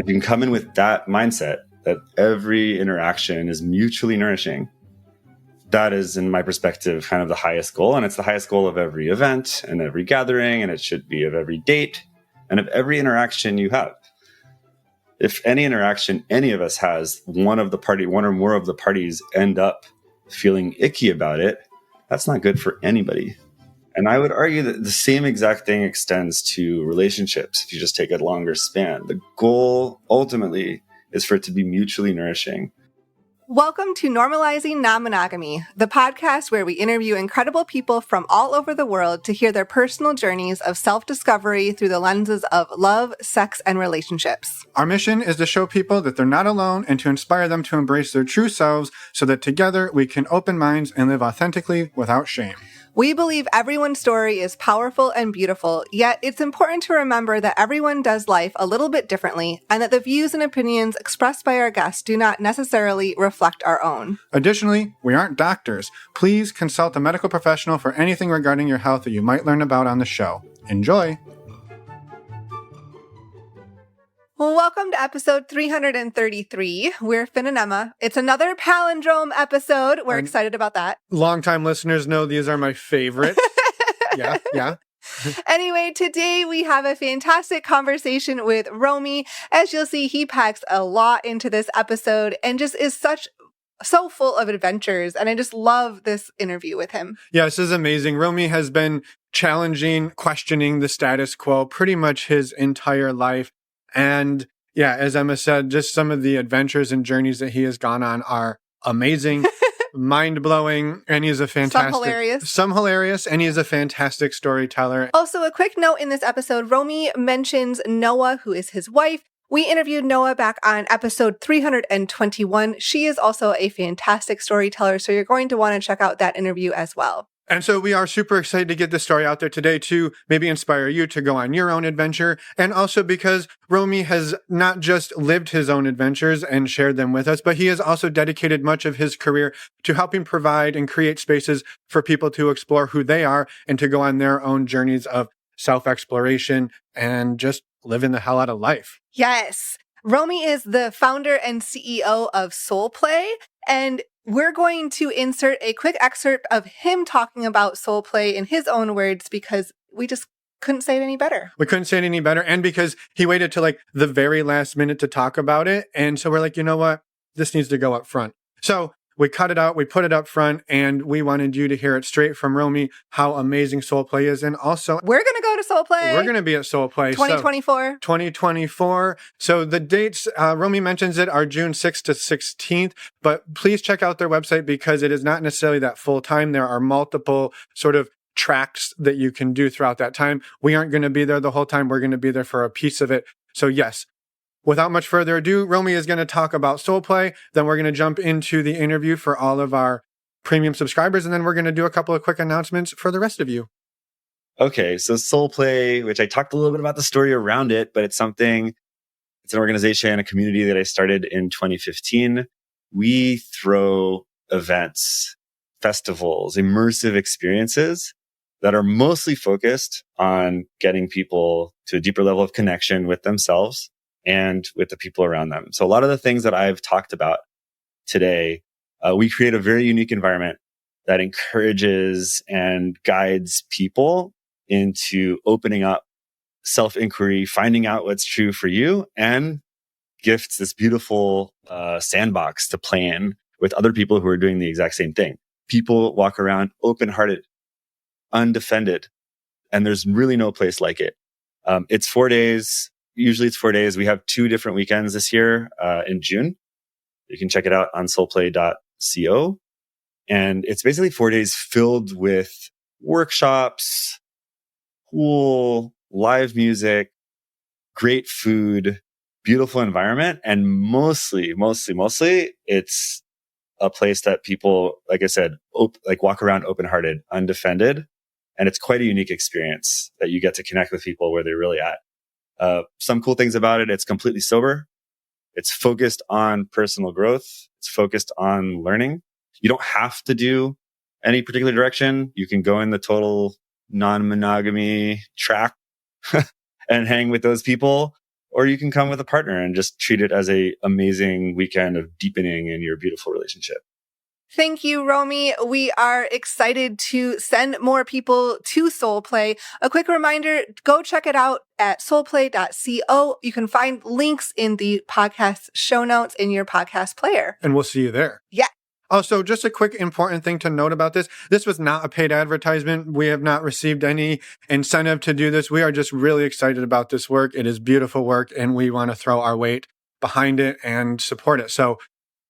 If you can come in with that mindset that every interaction is mutually nourishing, that is, in my perspective, kind of the highest goal. And it's the highest goal of every event and every gathering, and it should be of every date and of every interaction you have. If any interaction any of us has, one or more of the parties end up feeling icky about it, that's not good for anybody. And I would argue that the same exact thing extends to relationships. If you just take a longer span, the goal ultimately is for it to be mutually nourishing. Welcome to Normalizing Non-Monogamy, the podcast where we interview incredible people from all over the world to hear their personal journeys of self-discovery through the lenses of love, sex, and relationships. Our mission is to show people that they're not alone and to inspire them to embrace their true selves so that together we can open minds and live authentically without shame. We believe everyone's story is powerful and beautiful, yet it's important to remember that everyone does life a little bit differently and that the views and opinions expressed by our guests do not necessarily reflect our own. Additionally, we aren't doctors. Please consult a medical professional for anything regarding your health that you might learn about on the show. Enjoy! Well, welcome to episode 333. We're Finn and Emma. It's another palindrome episode. We're excited about that. Longtime listeners know these are my favorites. Yeah. Anyway, today we have a fantastic conversation with Romi. As you'll see, he packs a lot into this episode and just is so full of adventures. And I just love this interview with him. Yeah, this is amazing. Romi has been challenging, questioning the status quo pretty much his entire life. And yeah, as Emma said, just some of the adventures and journeys that he has gone on are amazing, mind-blowing, and he is a fantastic... Some hilarious, and he is a fantastic storyteller. Also, a quick note in this episode, Romi mentions Noah, who is his wife. We interviewed Noah back on episode 321. She is also a fantastic storyteller, so you're going to want to check out that interview as well. And so we are super excited to get this story out there today to maybe inspire you to go on your own adventure. And also because Romi has not just lived his own adventures and shared them with us, but he has also dedicated much of his career to helping provide and create spaces for people to explore who they are and to go on their own journeys of self-exploration and just living the hell out of life. Yes. Romi is the founder and CEO of SoulPlay, and we're going to insert a quick excerpt of him talking about SoulPlay in his own words because we just couldn't say it any better. We couldn't say it any better. And because he waited till like the very last minute to talk about it. And so we're like, you know what? This needs to go up front. So we cut it out, we put it up front, and we wanted you to hear it straight from Romi, how amazing SoulPlay is. And also, we're going to go to SoulPlay. We're going to be at SoulPlay. 2024. 2024. So the dates, Romi mentions it, are June 6th to 16th. But please check out their website because it is not necessarily that full time. There are multiple sort of tracks that you can do throughout that time. We aren't going to be there the whole time. We're going to be there for a piece of it. So yes. Without much further ado, Romi is going to talk about SoulPlay. Then we're going to jump into the interview for all of our premium subscribers. And then we're going to do a couple of quick announcements for the rest of you. Okay, so SoulPlay, which I talked a little bit about the story around it, but it's an organization, a community that I started in 2015. We throw events, festivals, immersive experiences that are mostly focused on getting people to a deeper level of connection with themselves and with the people around them. So a lot of the things that I've talked about today, we create a very unique environment that encourages and guides people into opening up self-inquiry, finding out what's true for you, and gifts this beautiful sandbox to play in with other people who are doing the exact same thing. People walk around open-hearted, undefended, and there's really no place like it. It's 4 days. Usually it's 4 days. We have 2 different weekends this year in June. You can check it out on soulplay.co. And it's basically 4 days filled with workshops, cool, live music, great food, beautiful environment. And mostly, it's a place that people, like I said, walk around open-hearted, undefended. And it's quite a unique experience that you get to connect with people where they're really at. Some cool things about it, it's completely sober. It's focused on personal growth. It's focused on learning. You don't have to do any particular direction. You can go in the total non-monogamy track and hang with those people, or you can come with a partner and just treat it as a amazing weekend of deepening in your beautiful relationship. Thank you, Romi. We are excited to send more people to SoulPlay. A quick reminder, go check it out at soulplay.co. You can find links in the podcast show notes in your podcast player. And we'll see you there. Yeah. Also, just a quick important thing to note about this. This was not a paid advertisement. We have not received any incentive to do this. We are just really excited about this work. It is beautiful work, and we want to throw our weight behind it and support it. So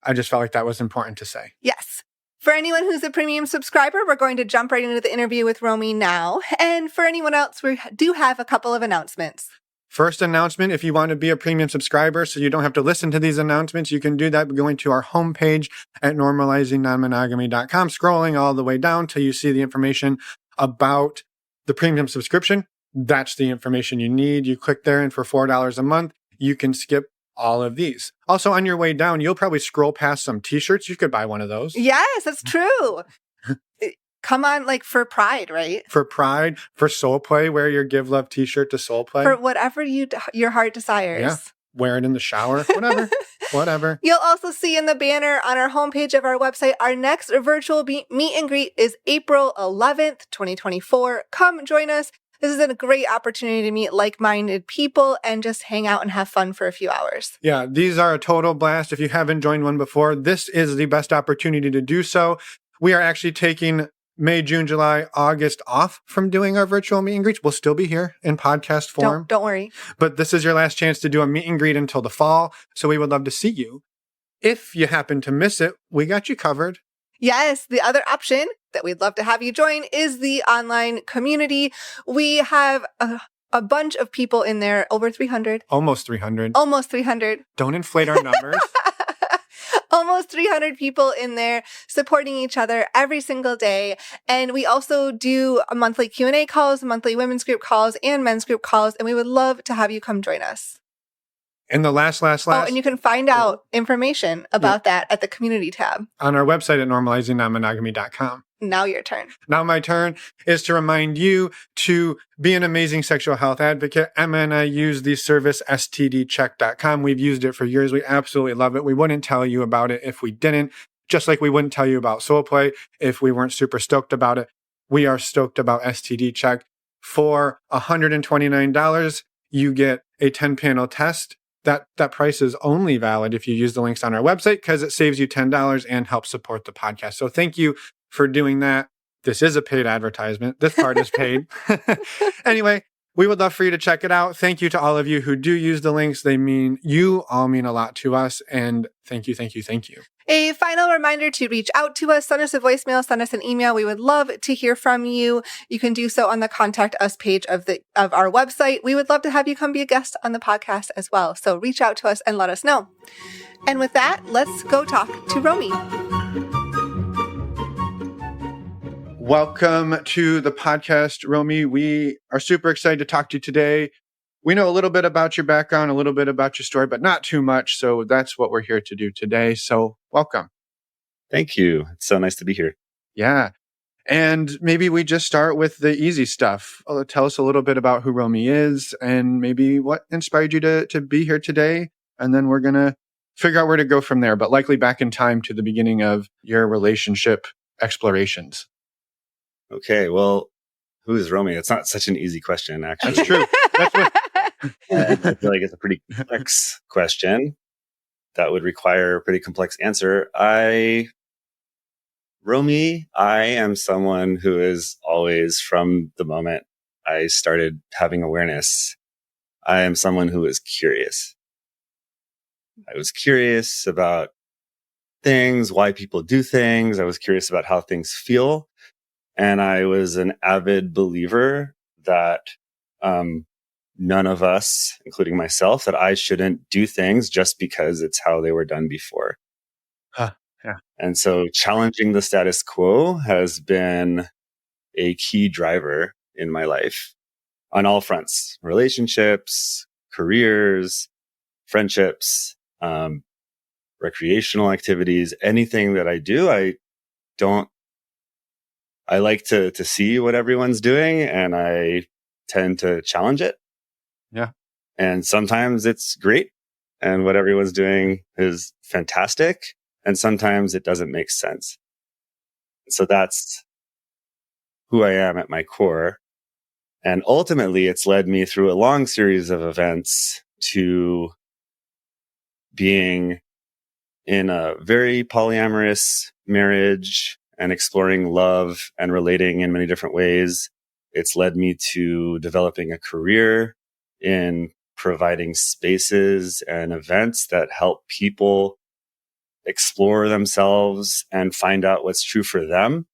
I just felt like that was important to say. Yes. For anyone who's a premium subscriber, we're going to jump right into the interview with Romi now. And for anyone else, we do have a couple of announcements. First announcement, if you want to be a premium subscriber so you don't have to listen to these announcements, you can do that by going to our homepage at normalizingnonmonogamy.com, scrolling all the way down till you see the information about the premium subscription. That's the information you need. You click there, and for $4 a month, you can skip all of these. Also, on your way down, you'll probably scroll past some t-shirts. You could buy one of those. Yes, that's true. Come on, like for Pride, right? For Pride, for SoulPlay, wear your Give Love t-shirt to SoulPlay. For whatever your heart desires. Yeah. Wear it in the shower, whatever. You'll also see in the banner on our homepage of our website, our next virtual meet and greet is April 11th, 2024. Come join us. This is a great opportunity to meet like-minded people and just hang out and have fun for a few hours. Yeah, these are a total blast. If you haven't joined one before, this is the best opportunity to do so. We are actually taking May, June, July, August off from doing our virtual meet and greets. We'll still be here in podcast form. Don't worry. But this is your last chance to do a meet and greet until the fall. So we would love to see you. If you happen to miss it, we got you covered. Yes, the other option that we'd love to have you join is the online community. We have a bunch of people in there, over 300. Almost 300. Almost 300. Don't inflate our numbers. Almost 300 people in there supporting each other every single day. And we also do a monthly Q&A calls, monthly women's group calls, and men's group calls. And we would love to have you come join us. And the last. Oh, and you can find out information about that at the community tab on our website at normalizingnonmonogamy.com. Now your turn. Now my turn is to remind you to be an amazing sexual health advocate. Emma and I use the service stdcheck.com. We've used it for years. We absolutely love it. We wouldn't tell you about it if we didn't, just like we wouldn't tell you about SoulPlay if we weren't super stoked about it. We are stoked about STD Check. For $129, you get a 10-panel test. That price is only valid if you use the links on our website because it saves you $10 and helps support the podcast. So thank you for doing that. This is a paid advertisement. This part is paid. Anyway, we would love for you to check it out. Thank you to all of you who do use the links. You all mean a lot to us. And thank you. A final reminder to reach out to us, send us a voicemail, send us an email. We would love to hear from you. You can do so on the contact us page of our website. We would love to have you come be a guest on the podcast as well. So reach out to us and let us know. And with that, let's go talk to Romi. Welcome to the podcast, Romi. We are super excited to talk to you today. We know a little bit about your background, a little bit about your story, but not too much. So that's what we're here to do today. So welcome. Thank you. It's so nice to be here. Yeah. And maybe we just start with the easy stuff. Tell us a little bit about who Romi is and maybe what inspired you to be here today. And then we're going to figure out where to go from there, but likely back in time to the beginning of your relationship explorations. Okay. Well, who is Romi? It's not such an easy question, actually. That's true. I feel like it's a pretty complex question that would require a pretty complex answer. Romi, I am someone who is always, from the moment I started having awareness, I am someone who is curious. I was curious about things, why people do things. I was curious about how things feel. And I was an avid believer that none of us, including myself, that I shouldn't do things just because it's how they were done before. Yeah. And so challenging the status quo has been a key driver in my life on all fronts: relationships, careers, friendships, recreational activities, anything that I do. I like to see what everyone's doing, and I tend to challenge it. Yeah. And sometimes it's great and what everyone's doing is fantastic. And sometimes it doesn't make sense. So that's who I am at my core. And ultimately, it's led me through a long series of events to being in a very polyamorous marriage and exploring love and relating in many different ways. It's led me to developing a career in providing spaces and events that help people explore themselves and find out what's true for them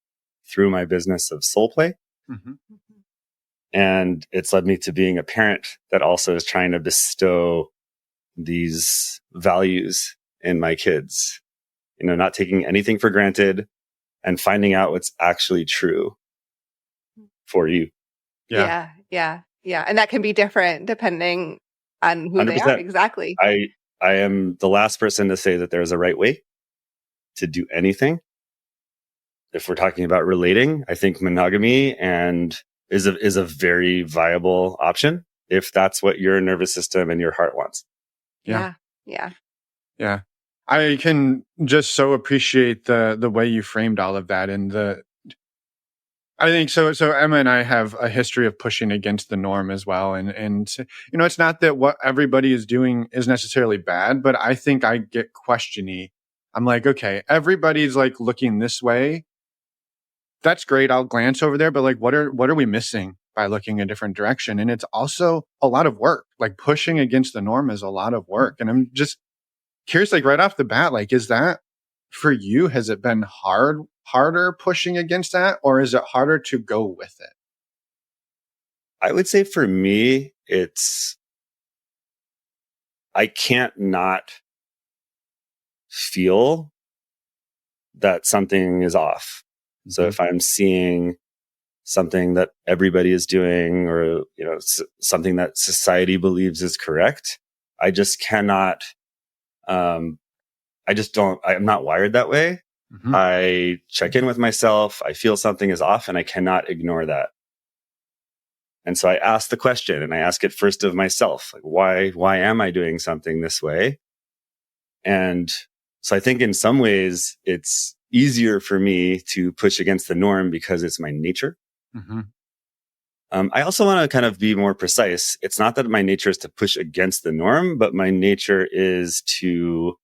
through my business of SoulPlay. Mm-hmm. And it's led me to being a parent that also is trying to bestow these values in my kids, not taking anything for granted and finding out what's actually true for you. Yeah. And that can be different depending on who 100%. they are. Exactly. I am the last person to say that there's a right way to do anything. If we're talking about relating, I think monogamy is a very viable option if that's what your nervous system and your heart wants. Yeah. I can just so appreciate the way you framed all of that, and I think so. So Emma and I have a history of pushing against the norm as well, and it's not that what everybody is doing is necessarily bad, but I think I get questiony. I'm like, okay, everybody's like looking this way. That's great. I'll glance over there, but like, what are we missing by looking a different direction? And it's also a lot of work. Like pushing against the norm is a lot of work, and I'm just curious, like right off the bat, like, is that for you? Has it been harder pushing against that, or is it harder to go with it? I would say for me, I can't not feel that something is off. Mm-hmm. So if I'm seeing something that everybody is doing, or, something that society believes is correct, I just cannot, I'm not wired that way. Mm-hmm. I check in with myself. I feel something is off and I cannot ignore that. And so I ask the question, and I ask it first of myself, like, why am I doing something this way? And so I think in some ways it's easier for me to push against the norm because it's my nature. Mm-hmm. I also want to kind of be more precise. It's not that my nature is to push against the norm, but my nature is to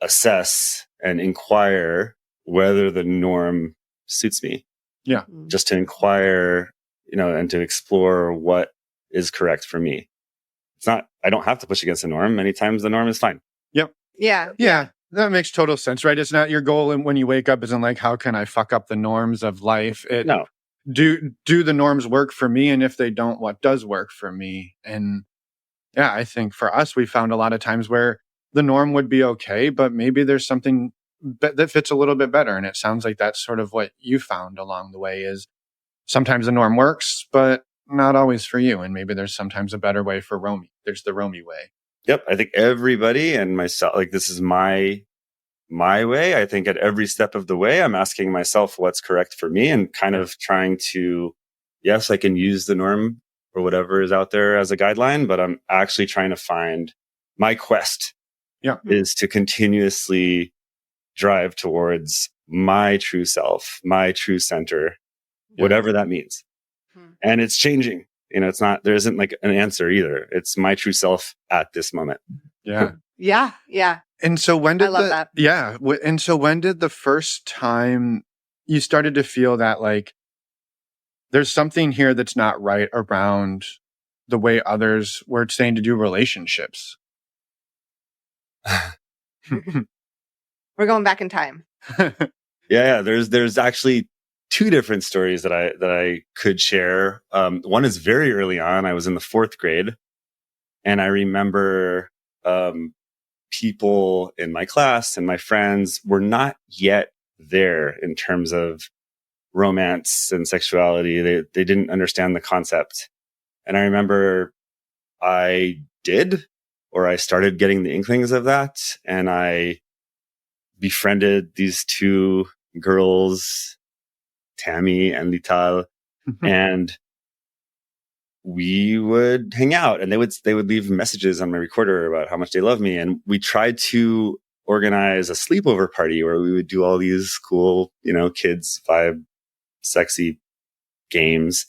assess and inquire whether the norm suits me. Yeah. Just to inquire, and to explore what is correct for me. It's not, I don't have to push against the norm. Many times the norm is fine. Yep. Yeah. That makes total sense, right? It's not your goal. And when you wake up, isn't like, how can I fuck up the norms of life? No. Do the norms work for me? And if they don't, what does work for me? And yeah, I think for us, we found a lot of times where the norm would be okay, but maybe there's something that fits a little bit better. And it sounds like that's sort of what you found along the way is sometimes the norm works, but not always for you. And maybe there's sometimes a better way for Romi. There's the Romi way. Yep. I think everybody and myself, like this is my way. I think at every step of the way, I'm asking myself what's correct for me and kind of trying to, yes, I can use the norm or whatever is out there as a guideline, but I'm actually trying to find my quest is to continuously drive towards my true self, my true center, whatever that means. And it's changing. It's not, there isn't like an answer either. It's my true self at this moment. Yeah. Yeah. And so when did I love that. Yeah. And so when did the first time you started to feel that like there's something here that's not right around the way others were saying to do relationships? We're going back in time. Yeah. There's actually two different stories that I could share. One is very early on. I was in the 4th grade, and I remember people in my class and my friends were not yet there in terms of romance and sexuality. They didn't understand the concept. And I remember I started getting the inklings of that. And I befriended these two girls, Tammy and Lital. And we would hang out, and they would leave messages on my recorder about how much they love me. And we tried to organize a sleepover party where we would do all these cool, kids vibe, sexy games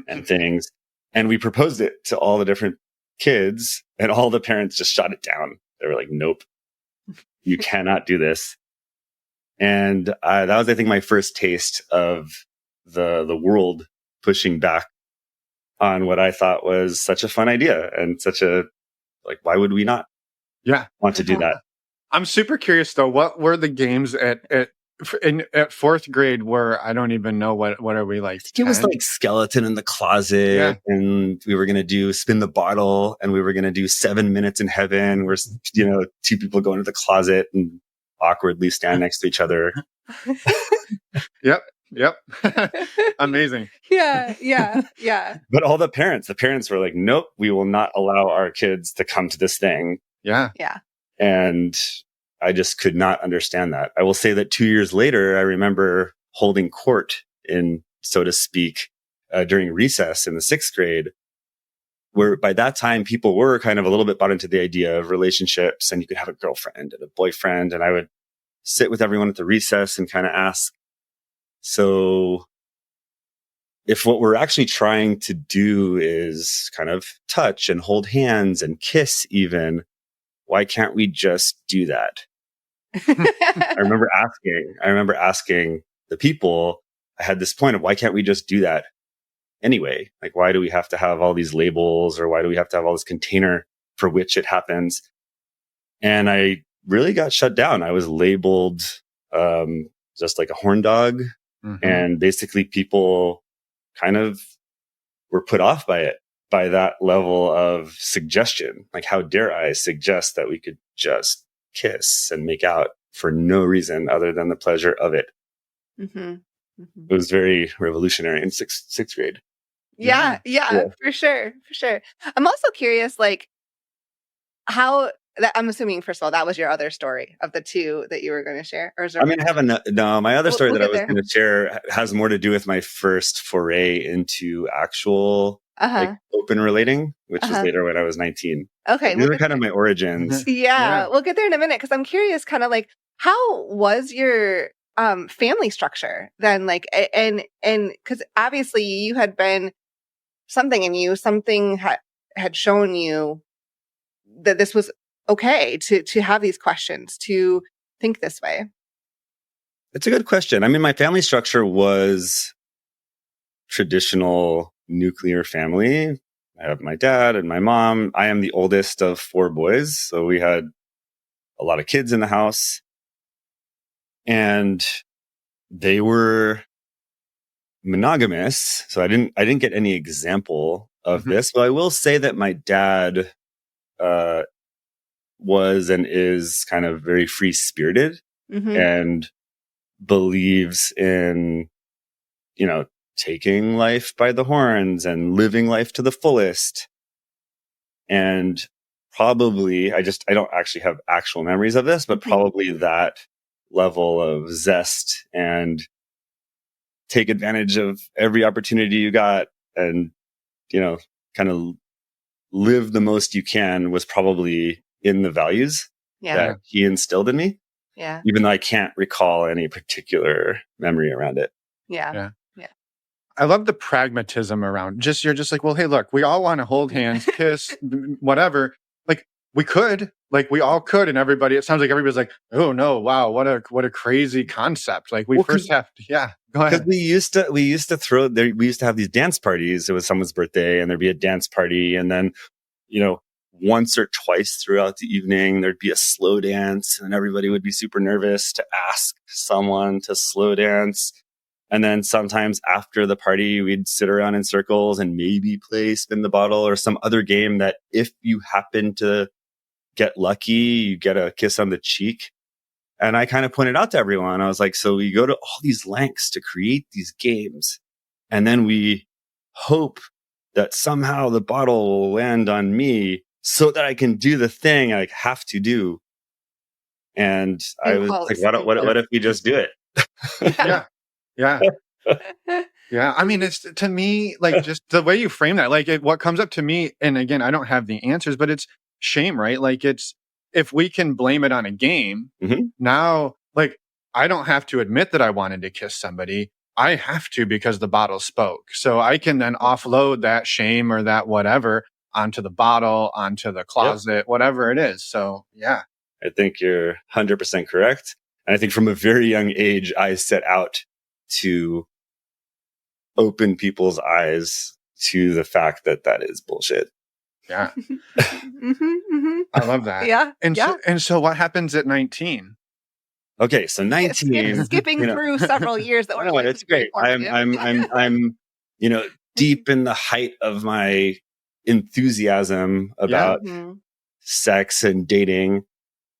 and things. And we proposed it to all the different kids, and all the parents just shot it down. They were like, nope, you cannot do this. And that was, I think, my first taste of the world pushing back on what I thought was such a fun idea, and why would we not want to do that? I'm super curious though. What were the games at fourth grade where I don't even know what are we like? It was like skeleton in the closet, and we were going to do spin the bottle, and we were going to do 7 minutes in heaven where, two people go into the closet and awkwardly stand next to each other. Yep. Amazing. Yeah. But all the parents were like, nope, we will not allow our kids to come to this thing. Yeah. And I just could not understand that. I will say that 2 years later, I remember holding court in, so to speak, during recess in the 6th grade, where by that time people were kind of a little bit bought into the idea of relationships, and you could have a girlfriend and a boyfriend. And I would sit with everyone at the recess and kind of ask, so if what we're actually trying to do is kind of touch and hold hands and kiss even, why can't we just do that? I remember asking the people, I had this point of, why can't we just do that anyway? Like, why do we have to have all these labels, or why do we have to have all this container for which it happens? And I really got shut down. I was labeled just like a horn dog. Mm-hmm. And basically people kind of were put off by it, by that level of suggestion. Like, how dare I suggest that we could just kiss and make out for no reason other than the pleasure of it. Mm-hmm. Mm-hmm. It was very revolutionary in sixth grade. Yeah, for sure. I'm also curious, like, how that, I'm assuming, first of all, that was your other story of the two that you were going to share? Or is there my other story that I was going to share has more to do with my first foray into actual open relating, which was later when I was 19. Okay. These are kind of my origins. Yeah, we'll get there in a minute, because I'm curious, kind of like, how was your family structure then? Like, and because obviously you had been something in you, something had shown you that this was okay to have these questions, to think this way. It's a good question. I mean, my family structure was traditional nuclear family. I have my dad and my mom. I am the oldest of 4 boys, so we had a lot of kids in the house, and they were monogamous. So I didn't get any example of this, but I will say that my dad was and is kind of very free spirited and believes in, taking life by the horns and living life to the fullest. And probably, I don't actually have actual memories of this, but probably that level of zest and take advantage of every opportunity you got, and, kind of live the most you can, was probably in the values that he instilled in me. Yeah. Even though I can't recall any particular memory around it. Yeah. I love the pragmatism around you're just like, well, hey, look, we all want to hold hands, kiss, whatever. Like, we all could. And it sounds like everybody's like, oh no, wow, what a crazy concept. Like, we first have to, go ahead. Because we used to have these dance parties. It was someone's birthday, and there'd be a dance party. And then, once or twice throughout the evening, there'd be a slow dance, and everybody would be super nervous to ask someone to slow dance. And then sometimes after the party, we'd sit around in circles and maybe play spin the bottle or some other game that, if you happen to get lucky, you get a kiss on the cheek. And I kind of pointed out to everyone, I was like, so we go to all these lengths to create these games, and then we hope that somehow the bottle will land on me so that I can do the thing I have to do. And I was like, what if we just do it? Yeah. Yeah. I mean, it's to me, like just the way you frame that, like what comes up to me, and again, I don't have the answers, but it's shame, right? Like it's, if we can blame it on a game, now, like, I don't have to admit that I wanted to kiss somebody. I have to because the bottle spoke. So I can then offload that shame or that whatever onto the bottle, onto the closet, whatever it is. So yeah. I think you're 100% correct. And I think from a very young age, I set out to open people's eyes to the fact that that is bullshit. Yeah. I love that. Yeah. And so what happens at 19? Okay, so 19. Skipping through several years that were no, it's great. I'm deep in the height of my enthusiasm about sex and dating.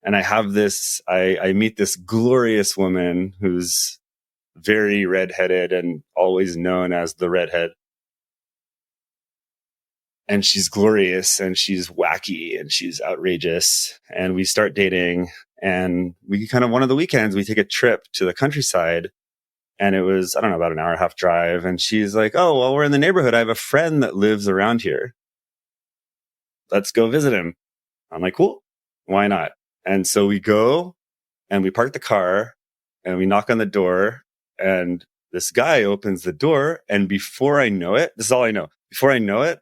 And I have this, I meet this glorious woman who's very redheaded and always known as the redhead. And she's glorious and she's wacky and she's outrageous. And we start dating, and we kind of, one of the weekends, we take a trip to the countryside, and it was, I don't know, about an hour and a half drive. And she's like, oh, well, we're in the neighborhood. I have a friend that lives around here. Let's go visit him. I'm like, cool. Why not? And so we go and we park the car and we knock on the door, and this guy opens the door. And before I know it, this is all I know. Before I know it,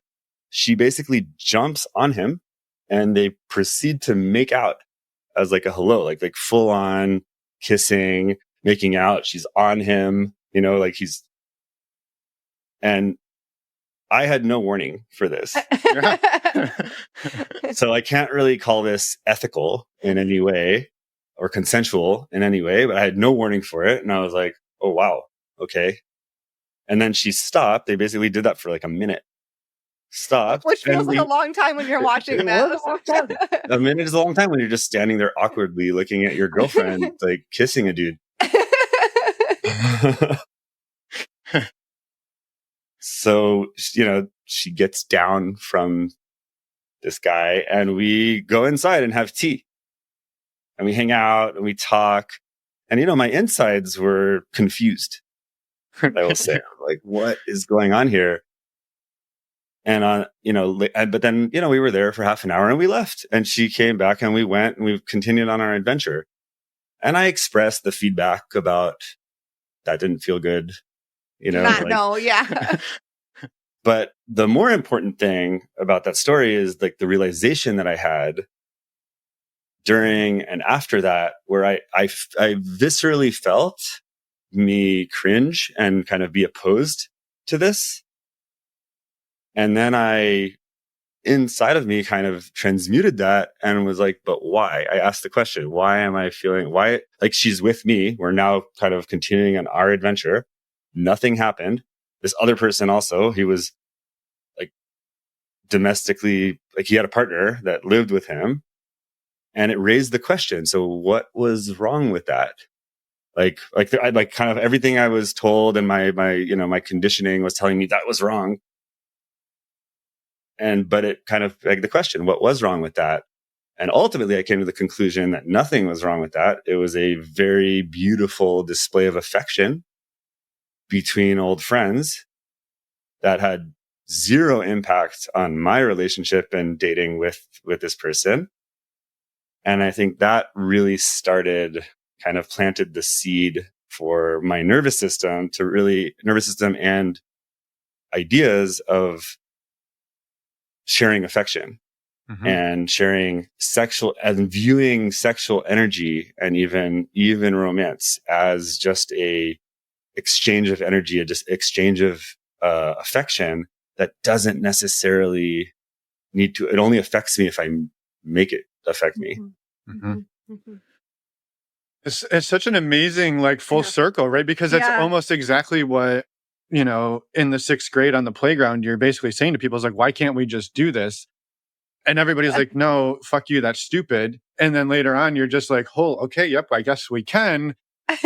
she basically jumps on him and they proceed to make out as like a hello, like full on kissing, making out. She's on him, like he's, and I had no warning for this. So I can't really call this ethical in any way or consensual in any way, but I had no warning for it. And I was like, oh, wow. Okay. And then she stopped. They basically did that for like a minute. Stopped. Which feels like a long time when you're watching this. A minute is a long time when you're just standing there awkwardly looking at your girlfriend, like kissing a dude. So, she gets down from this guy and we go inside and have tea. And we hang out and we talk. And, my insides were confused. I will say, like, what is going on here? And, but then, we were there for half an hour and we left, and she came back and we went and we continued on our adventure. And I expressed the feedback about that didn't feel good, But the more important thing about that story is like the realization that I had during and after that, where I viscerally felt me cringe and kind of be opposed to this. And then inside of me kind of transmuted that and was like, but why? I asked the question, why am I feeling, why? Like, she's with me. We're now kind of continuing on our adventure. Nothing happened. This other person also, he was like domestically, like he had a partner that lived with him, and it raised the question. So what was wrong with that? Like kind of everything I was told and my conditioning was telling me that was wrong. But it kind of begged the question, what was wrong with that? And ultimately I came to the conclusion that nothing was wrong with that. It was a very beautiful display of affection between old friends that had zero impact on my relationship and dating with this person. And I think that really kind of planted the seed for my nervous system and ideas of sharing affection and sharing sexual and viewing sexual energy and even romance as just a exchange of energy, a just exchange of affection that doesn't necessarily need to, it only affects me if I make it affect me. It's such an amazing, like, full circle, right? Because that's almost exactly what, in the 6th grade on the playground, you're basically saying to people, is like, why can't we just do this? And everybody's like, no, fuck you, that's stupid. And then later on, you're just like, oh, okay, yep, I guess we can.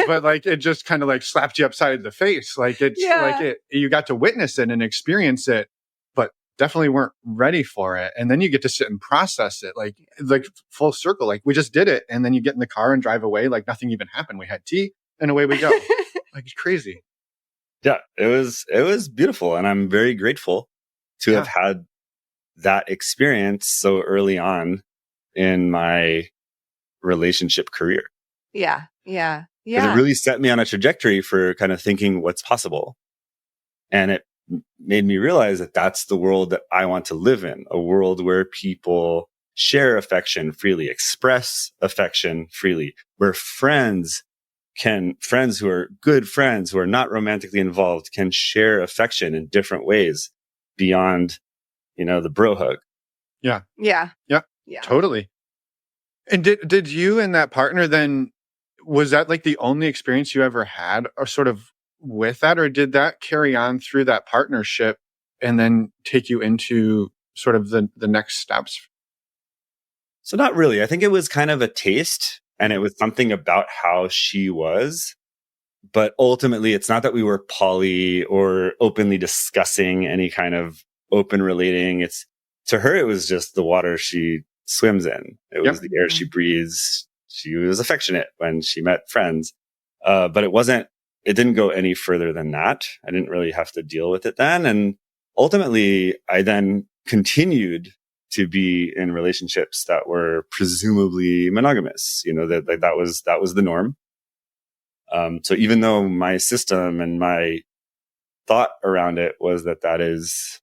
But like, it just kind of like slapped you upside the face. Like you got to witness it and experience it, but definitely weren't ready for it. And then you get to sit and process it, like full circle. Like, we just did it. And then you get in the car and drive away like nothing even happened. We had tea and away we go. Like, it's crazy. Yeah, it was beautiful. And I'm very grateful to have had that experience so early on in my relationship career. Yeah. Yeah. Because it Yeah. really set me on a trajectory for kind of thinking what's possible. And it made me realize that that's the world that I want to live in, a world where people share affection freely, express affection freely, where friends who are good friends, who are not romantically involved, can share affection in different ways beyond, the bro hug. Yeah. Yeah. Yeah. Yeah. Totally. And did you and that partner then, was that like the only experience you ever had or sort of with that, or did that carry on through that partnership and then take you into sort of the next steps? So not really. I think it was kind of a taste, and it was something about how she was. But ultimately, it's not that we were poly or openly discussing any kind of open relating. It's, to her, it was just the water she swims in. It was the air she breathes. She was affectionate when she met friends. But it didn't go any further than that. I didn't really have to deal with it then. And ultimately, I then continued to be in relationships that were presumably monogamous. That was the norm. So even though my system and my thought around it was that is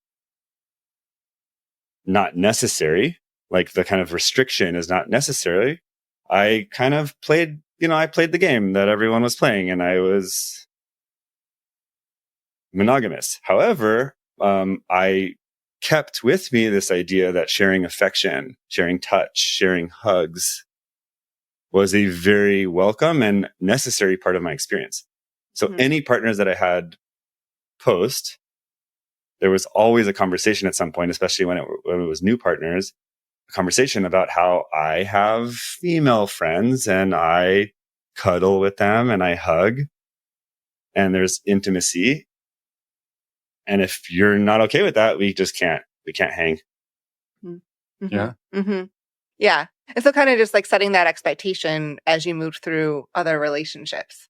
not necessary, like the kind of restriction is not necessary, I kind of played, I played the game that everyone was playing, and I was monogamous. However, I kept with me this idea that sharing affection, sharing touch, sharing hugs was a very welcome and necessary part of my experience. So any partners that I had post, there was always a conversation at some point, especially when it was new partners, a conversation about how I have female friends and I cuddle with them and I hug and there's intimacy. And if you're not okay with that, we can't hang. Mm-hmm. Yeah. Mm-hmm. Yeah. And so kind of just like setting that expectation as you moved through other relationships.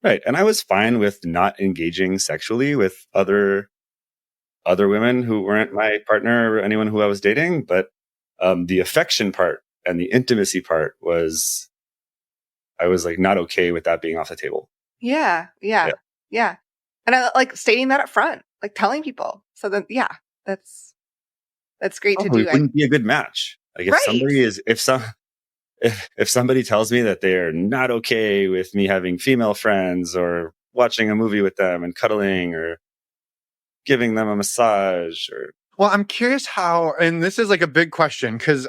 Right. And I was fine with not engaging sexually with other women who weren't my partner or anyone who I was dating. But the affection part and the intimacy part I was like not okay with that being off the table. Yeah. Yeah. Yeah. And I like stating that up front, like telling people. So then, yeah, that's great to do. It wouldn't be a good match. Like if somebody is, if somebody tells me that they're not okay with me having female friends or watching a movie with them and cuddling or giving them a massage or. Well, I'm curious how, and this is like a big question because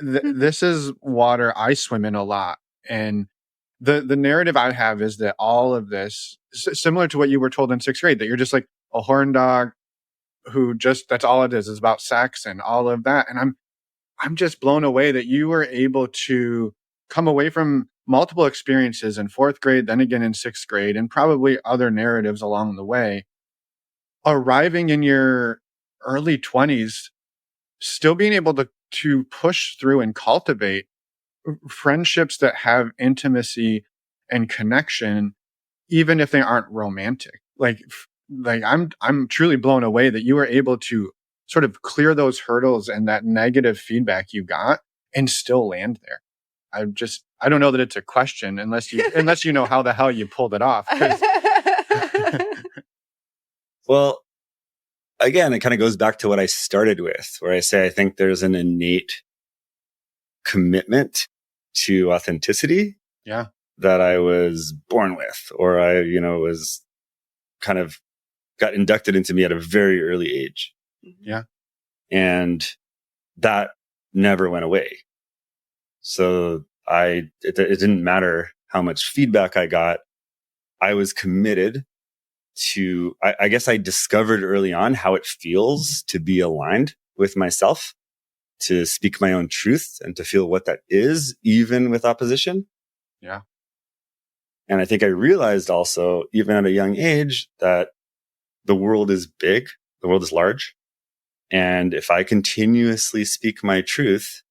this is water I swim in a lot. And the narrative I have is that all of this, similar to what you were told in 6th grade, that you're just like a horn dog who just, that's all it is about sex and all of that. And I'm just blown away that you were able to come away from multiple experiences in 4th grade, then again in 6th grade, and probably other narratives along the way, arriving in your early 20s, still being able to push through and cultivate friendships that have intimacy and connection, even if they aren't romantic. Like I'm truly blown away that you were able to sort of clear those hurdles and that negative feedback you got and still land there. I don't know that it's a question unless you know how the hell you pulled it off. Well, again, it kind of goes back to what I started with, where I say I think there's an innate commitment to authenticity. Yeah. That I was born with, or I, was kind of got inducted into me at a very early age. Yeah. And that never went away. So it didn't matter how much feedback I got. I was committed to, I guess I discovered early on how it feels to be aligned with myself, to speak my own truth and to feel what that is, even with opposition. Yeah. And I think I realized also, even at a young age, that the world is big, the world is large. And if I continuously speak my truth,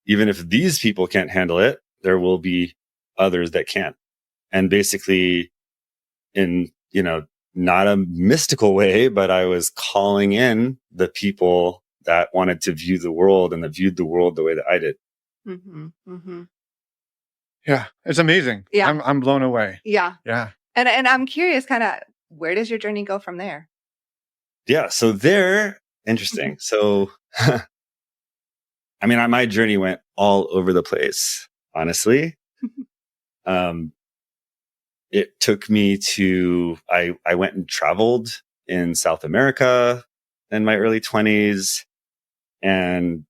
even if these people can't handle it, there will be others that can. And basically, in, not a mystical way, but I was calling in the people that wanted to view the world and that viewed the world the way that I did. Mm-hmm. Mm-hmm. Yeah, it's amazing. Yeah. I'm blown away. Yeah. Yeah. And I'm curious, kind of, where does your journey go from there? Yeah. So interesting. So, my journey went all over the place, honestly. It took me I went and traveled in South America in my early 20s, and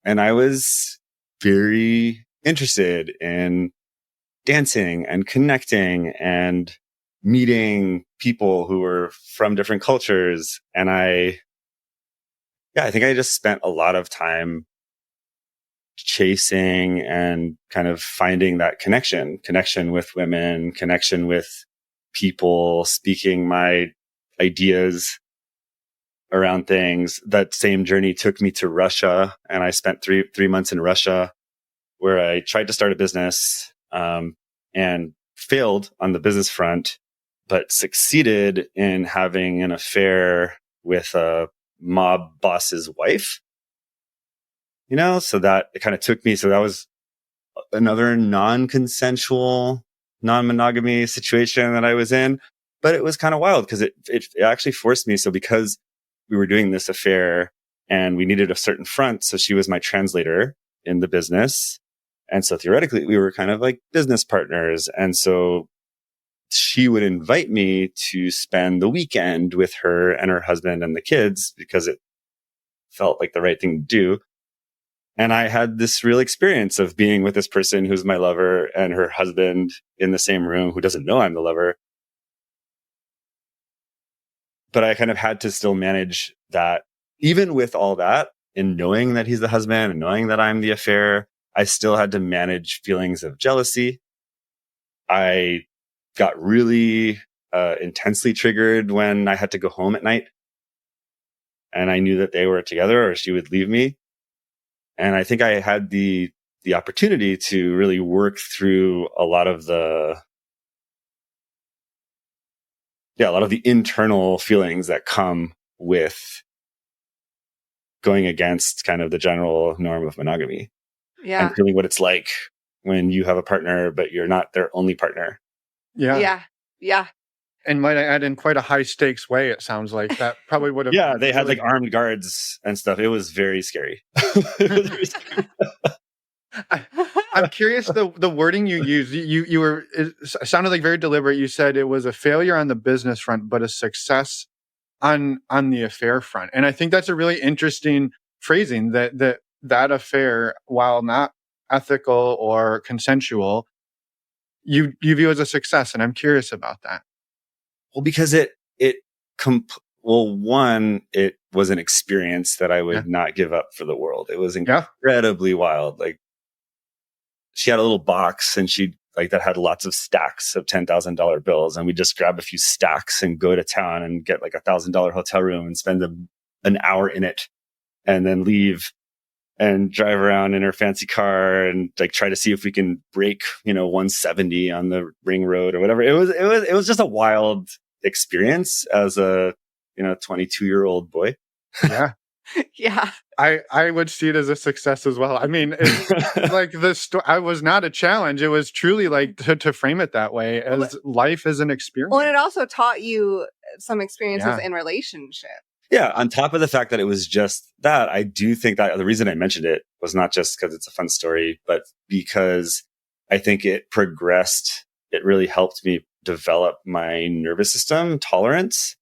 I was very interested in dancing and connecting and meeting people who were from different cultures. And I think I just spent a lot of time chasing and kind of finding that connection with women, connection with people, speaking my ideas around things. That same journey took me to Russia, and I spent three months in Russia where I tried to start a business, and failed on the business front, but succeeded in having an affair with a mob boss's wife. So that it kind of took me. So that was another non-consensual, non-monogamy situation that I was in. But it was kind of wild because it actually forced me. So because we were doing this affair and we needed a certain front, so she was my translator in the business. And so theoretically, we were kind of like business partners. And so she would invite me to spend the weekend with her and her husband and the kids because it felt like the right thing to do. And I had this real experience of being with this person who's my lover and her husband in the same room who doesn't know I'm the lover. But I kind of had to still manage that. Even with all that, in knowing that he's the husband and knowing that I'm the affair, I still had to manage feelings of jealousy. I got really intensely triggered when I had to go home at night and I knew that they were together or she would leave me. And I think I had the opportunity to really work through a lot of the internal feelings that come with going against kind of the general norm of monogamy. Yeah. And feeling what it's like when you have a partner, but you're not their only partner. Yeah. Yeah. Yeah. And might I add, in quite a high stakes way, it sounds like that probably would have. Yeah, they had like armed guards and stuff. It was very scary. I'm curious the wording you used. You were, it sounded like very deliberate. You said it was a failure on the business front, but a success on the affair front. And I think that's a really interesting phrasing, that affair, while not ethical or consensual, you view as a success. And I'm curious about that. Well, because it was an experience that I would not give up for the world. It was incredibly wild. Like, she had a little box and that had lots of stacks of $10,000 bills. And we just grab a few stacks and go to town and get like $1,000 hotel room and spend an hour in it and then leave and drive around in her fancy car and like try to see if we can break, 170 on the ring road or whatever. It was just a wild experience as a, 22-year-old boy. Yeah. Yeah. I would see it as a success as well. I mean, like I was not a challenge. It was truly like to frame it that way, as life is an experience. Well, and it also taught you some experiences in relationship. Yeah. On top of the fact that it was just that, I do think that the reason I mentioned it was not just because it's a fun story, but because I think it progressed. It really helped me develop my nervous system tolerance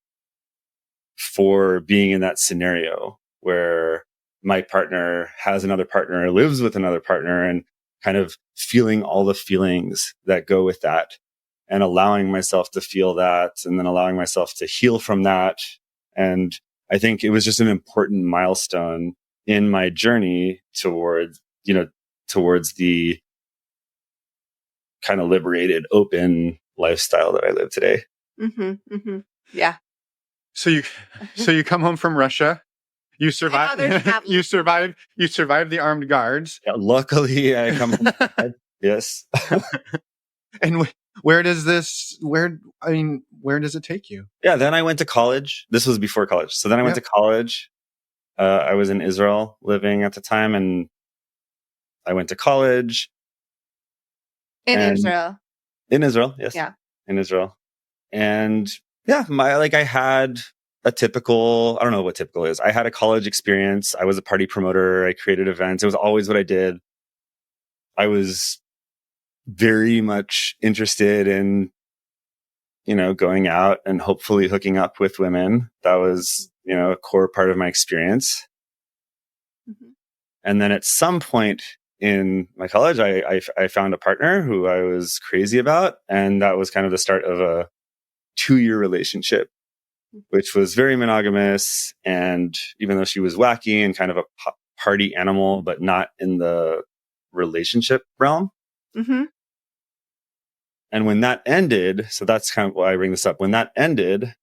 for being in that scenario where my partner has another partner, lives with another partner, and kind of feeling all the feelings that go with that and allowing myself to feel that and then allowing myself to heal from that. And I think it was just an important milestone in my journey towards the kind of liberated, open lifestyle that I live today. Mm-hmm, mm-hmm. Yeah. So you come home from Russia. You survive. You survive the armed guards. Yeah, luckily, I come home. Yes. And where does it take you? Yeah. Then I went to college. This was before college. So then I went to college. I was in Israel living at the time, and I went to college. In Israel. In Israel, yes. Yeah. In Israel. And yeah, I had a typical, I don't know what typical is. I had a college experience. I was a party promoter. I created events. It was always what I did. I was very much interested in, going out and hopefully hooking up with women. That was, a core part of my experience. Mm-hmm. And then at some point in my college, I found a partner who I was crazy about. And that was kind of the start of a 2-year relationship, which was very monogamous. And even though she was wacky and kind of a party animal, but not in the relationship realm. Mm-hmm. And when that ended, so that's kind of why I bring this up. When that ended,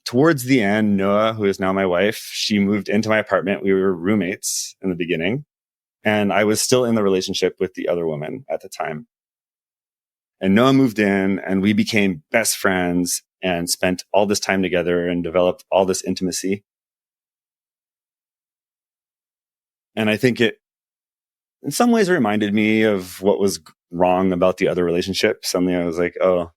towards the end, Noah, who is now my wife, she moved into my apartment. We were roommates in the beginning, and I was still in the relationship with the other woman at the time. And Noah moved in, and we became best friends and spent all this time together and developed all this intimacy. And I think it, in some ways, reminded me of what was wrong about the other relationship. Suddenly I was like, oh,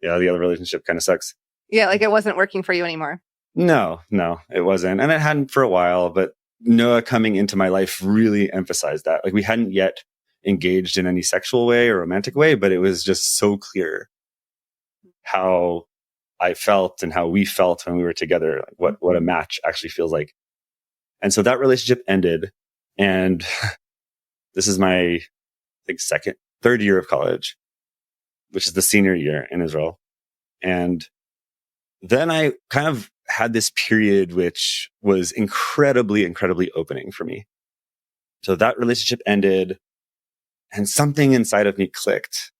yeah, the other relationship kind of sucks. Yeah, like it wasn't working for you anymore. No, it wasn't. And it hadn't for a while, but Noah coming into my life really emphasized that. Like we hadn't yet engaged in any sexual way or romantic way, but it was just so clear how I felt and how we felt when we were together, like what a match actually feels like. And so that relationship ended. And this is my third year of college, which is the senior year in Israel. And then I kind of had this period which was incredibly, incredibly opening for me. So that relationship ended and something inside of me clicked.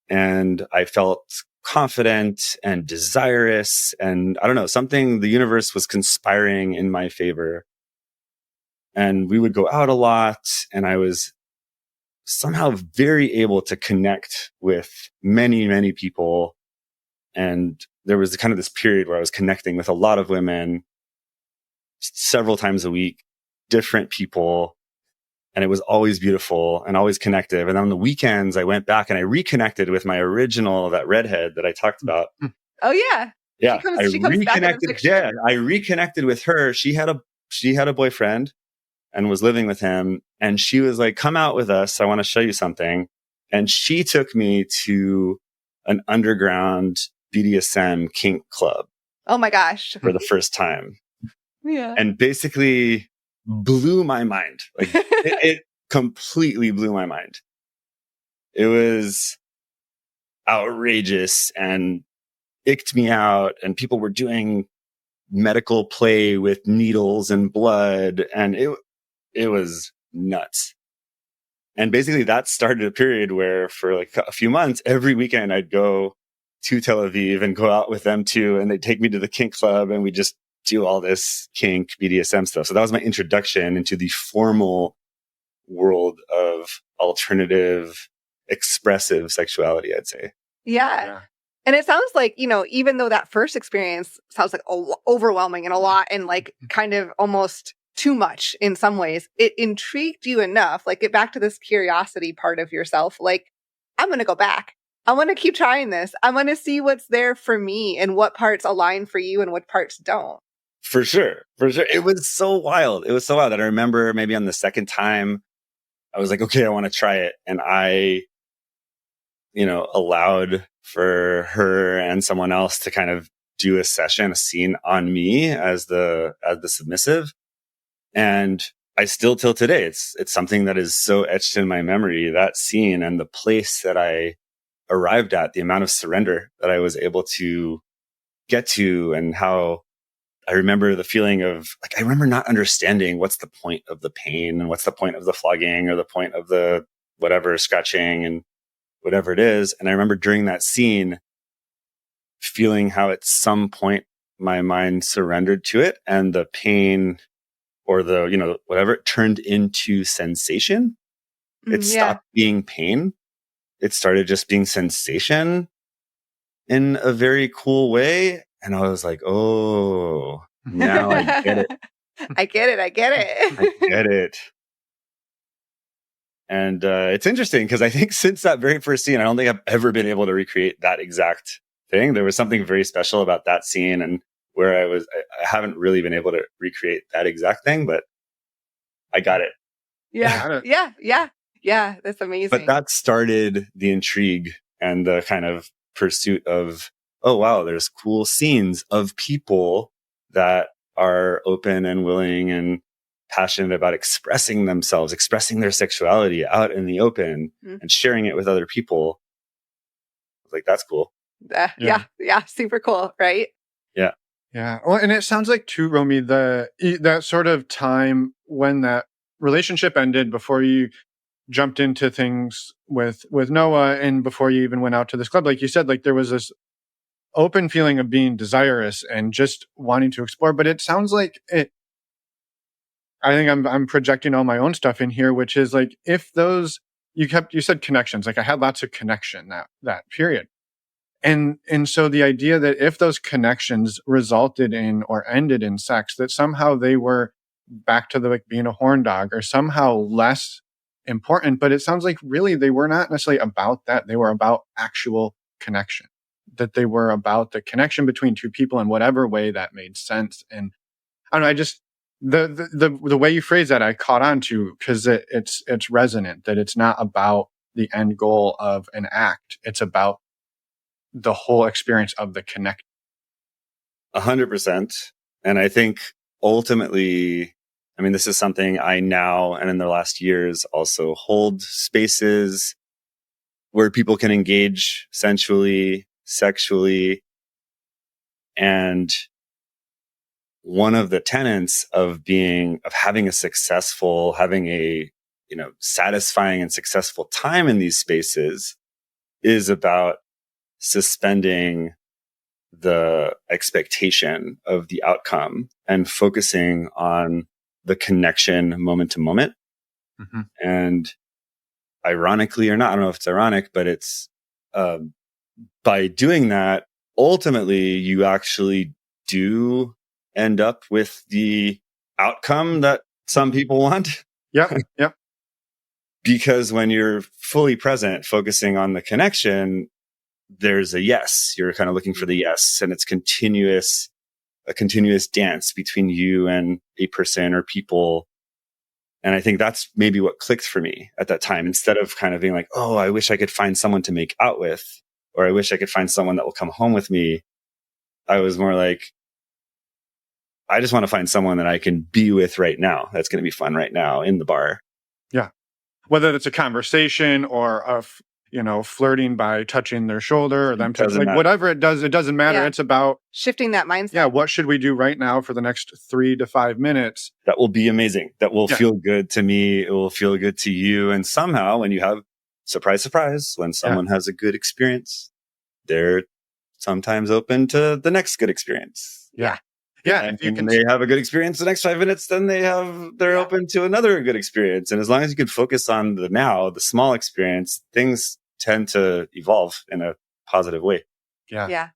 And I felt confident and desirous. And I don't know, the universe was conspiring in my favor. And we would go out a lot. And I was somehow very able to connect with many, many people. And there was kind of this period where I was connecting with a lot of women several times a week, different people. And it was always beautiful and always connective. And on the weekends, I went back and I reconnected with my original, that redhead that I talked about. Oh yeah. Yeah. She comes back in the picture. Yeah. I reconnected with her. She had a boyfriend and was living with him. And she was like, come out with us. I want to show you something. And she took me to an underground BDSM kink club. Oh my gosh. For the first time. Yeah. And basically blew my mind. Like it completely blew my mind. It was outrageous and icked me out. And people were doing medical play with needles and blood. And it was nuts. And basically that started a period where for like a few months, every weekend I'd go to Tel Aviv and go out with them too. And they'd take me to the kink club and we just do all this kink BDSM stuff. So that was my introduction into the formal world of alternative, expressive sexuality, I'd say. Yeah. And it sounds like, even though that first experience sounds like overwhelming and a lot and like kind of almost too much in some ways, it intrigued you enough, like get back to this curiosity part of yourself. Like, I'm going to go back. I want to keep trying this. I want to see what's there for me and what parts align for you and what parts don't. For sure. It was so wild. That I remember maybe on the second time, I was like, okay, I want to try it. And I, allowed for her and someone else to kind of do a scene on me as the submissive. And I still, till today, it's something that is so etched in my memory, that scene and the place that I arrived at, the amount of surrender that I was able to get to, and how I remember the feeling of like, I remember not understanding what's the point of the pain and what's the point of the flogging or the point of the whatever scratching and whatever it is. And I remember during that scene feeling how at some point my mind surrendered to it and the pain or the, whatever, it turned into sensation. It stopped being pain. it started just being sensation in a very cool way. And I was like, oh, now I get it. I get it. I get it. And it's interesting because I think since that very first scene, I don't think I've ever been able to recreate that exact thing. There was something very special about that scene, and where I haven't really been able to recreate that exact thing, but I got it. Yeah. That's amazing. But that started the intrigue and the kind of pursuit of, oh, wow, there's cool scenes of people that are open and willing and passionate about expressing themselves, expressing their sexuality out in the open and sharing it with other people. Like, that's cool. Yeah. Super cool. Right. Yeah. Yeah. Well, and it sounds like too, Romi, that sort of time when that relationship ended before you jumped into things with Noah and before you even went out to this club, like you said, like there was this open feeling of being desirous and just wanting to explore. But it sounds like I think I'm projecting all my own stuff in here, which is like, if those, you said connections, like I had lots of connection that period. And so the idea that if those connections resulted in or ended in sex, that somehow they were back to like being a horn dog or somehow less important. But it sounds like really they were not necessarily about that. They were about actual connection, that they were about the connection between two people in whatever way that made sense. And I don't know, I just, the way you phrase that, I caught on to, because it's resonant, that it's not about the end goal of an act. It's about the whole experience of the connect. 100%. And I think ultimately, I mean, this is something I now and in the last years also hold spaces where people can engage sensually, sexually. And one of the tenets of having a satisfying and successful time in these spaces is about suspending the expectation of the outcome and focusing on the connection moment to moment. Mm-hmm. And ironically or not, I don't know if it's ironic, but it's by doing that, ultimately you actually do end up with the outcome that some people want. Yep. Because when you're fully present, focusing on the connection, there's a yes. You're kind of looking for the yes, and it's a continuous dance between you and a person or people. And I think that's maybe what clicked for me at that time. Instead of kind of being like, oh, I wish I could find someone to make out with, or I wish I could find someone that will come home with me, I was more like, I just want to find someone that I can be with right now. That's going to be fun right now in the bar. Yeah. Whether it's a conversation or flirting by touching their shoulder or them touching, like whatever it doesn't matter. Yeah. It's about shifting that mindset. Yeah. What should we do right now for the next 3 to 5 minutes? That will be amazing. That will feel good to me. It will feel good to you. And somehow when you have, surprise, when someone has a good experience, they're sometimes open to the next good experience. Yeah. Yeah. And if they have a good experience the next 5 minutes, then they're open to another good experience. And as long as you can focus on the small experience, things tend to evolve in a positive way. Yeah.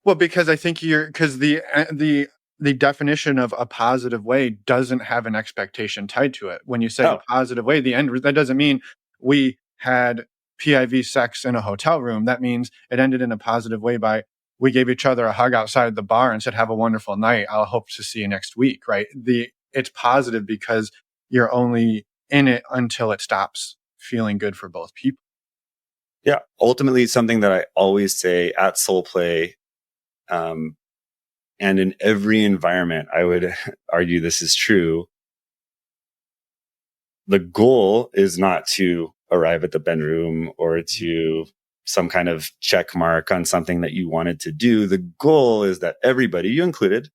Well, because I think because the definition of a positive way doesn't have an expectation tied to it. When you say a positive way, that doesn't mean we had PIV sex in a hotel room. That means it ended in a positive way by we gave each other a hug outside the bar and said, have a wonderful night. I'll hope to see you next week, right? It's positive because you're only in it until it stops feeling good for both people. Yeah. Ultimately, something that I always say at SoulPlay, and in every environment, I would argue this is true. The goal is not to arrive at the bedroom or to some kind of check mark on something that you wanted to do. The goal is that everybody, you included,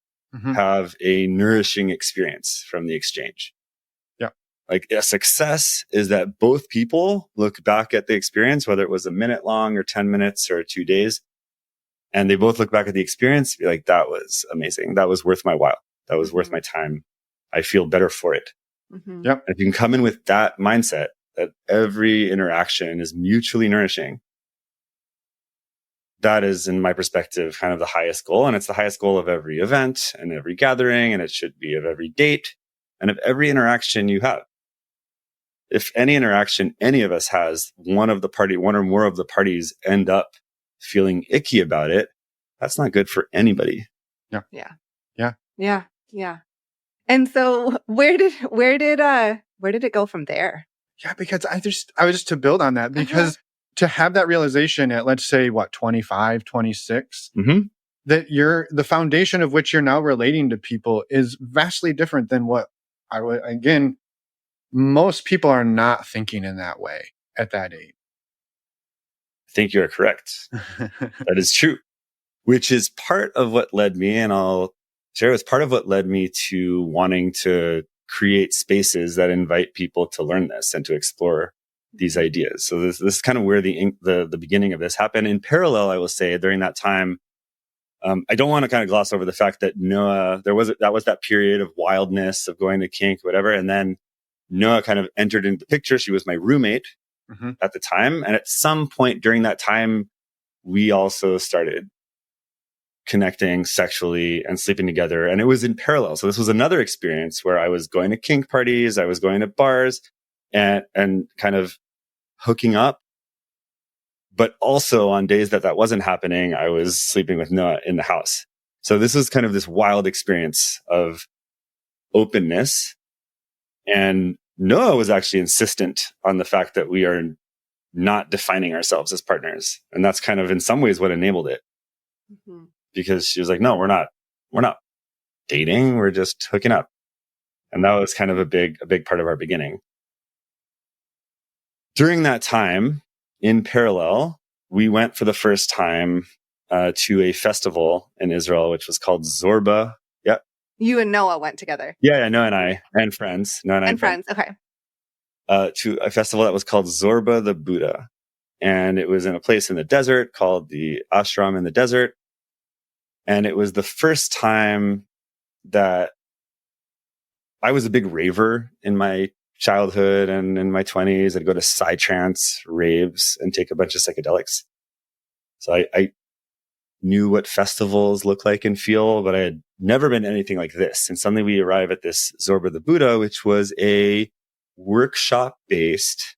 have a nourishing experience from the exchange. Yeah. Like a success is that both people look back at the experience, whether it was a minute long or 10 minutes or 2 days, and they both look back at the experience, be like, that was amazing. That was worth my while. That was worth my time. I feel better for it. Yep. If you can come in with that mindset, that every interaction is mutually nourishing. That is, in my perspective, kind of the highest goal. And it's the highest goal of every event and every gathering. And it should be of every date and of every interaction you have. If any interaction any of us has, one or more of the parties end up feeling icky about it, that's not good for anybody. Yeah. And so where did it go from there? Yeah, because I was just to build on that, because to have that realization at, let's say, 25, 26, that the foundation of which you're now relating to people is vastly different than what again, most people are not thinking in that way at that age. I think you're correct. That is true, which is part of what led me, and I'll share, it's part of what led me to wanting to create spaces that invite people to learn this and to explore these ideas. So this is kind of where the beginning of this happened. In parallel, I will say, during that time, I don't want to kind of gloss over the fact that Noah, that was that period of wildness of going to kink, whatever. And then Noah kind of entered into the picture. She was my roommate at the time. And at some point during that time, we also started connecting sexually and sleeping together. And it was in parallel. So this was another experience where I was going to kink parties, I was going to bars and kind of hooking up. But also on days that wasn't happening, I was sleeping with Noah in the house. So this was kind of this wild experience of openness. And Noah was actually insistent on the fact that we are not defining ourselves as partners. And that's kind of in some ways what enabled it. Because she was like, no, we're not dating. We're just hooking up. And that was kind of a big part of our beginning. During that time, in parallel, we went for the first time to a festival in Israel, which was called Zorba. Yeah. You and Noah went together. Yeah, Noah and I, and friends. Noah and friends. Okay. To a festival that was called Zorba the Buddha. And it was in a place in the desert called the Ashram in the Desert. And it was the first time that I was a big raver in my childhood and in my 20s. I'd go to psytrance raves and take a bunch of psychedelics. So I knew what festivals look like and feel, but I had never been anything like this. And suddenly we arrive at this Zorba the Buddha, which was a workshop-based,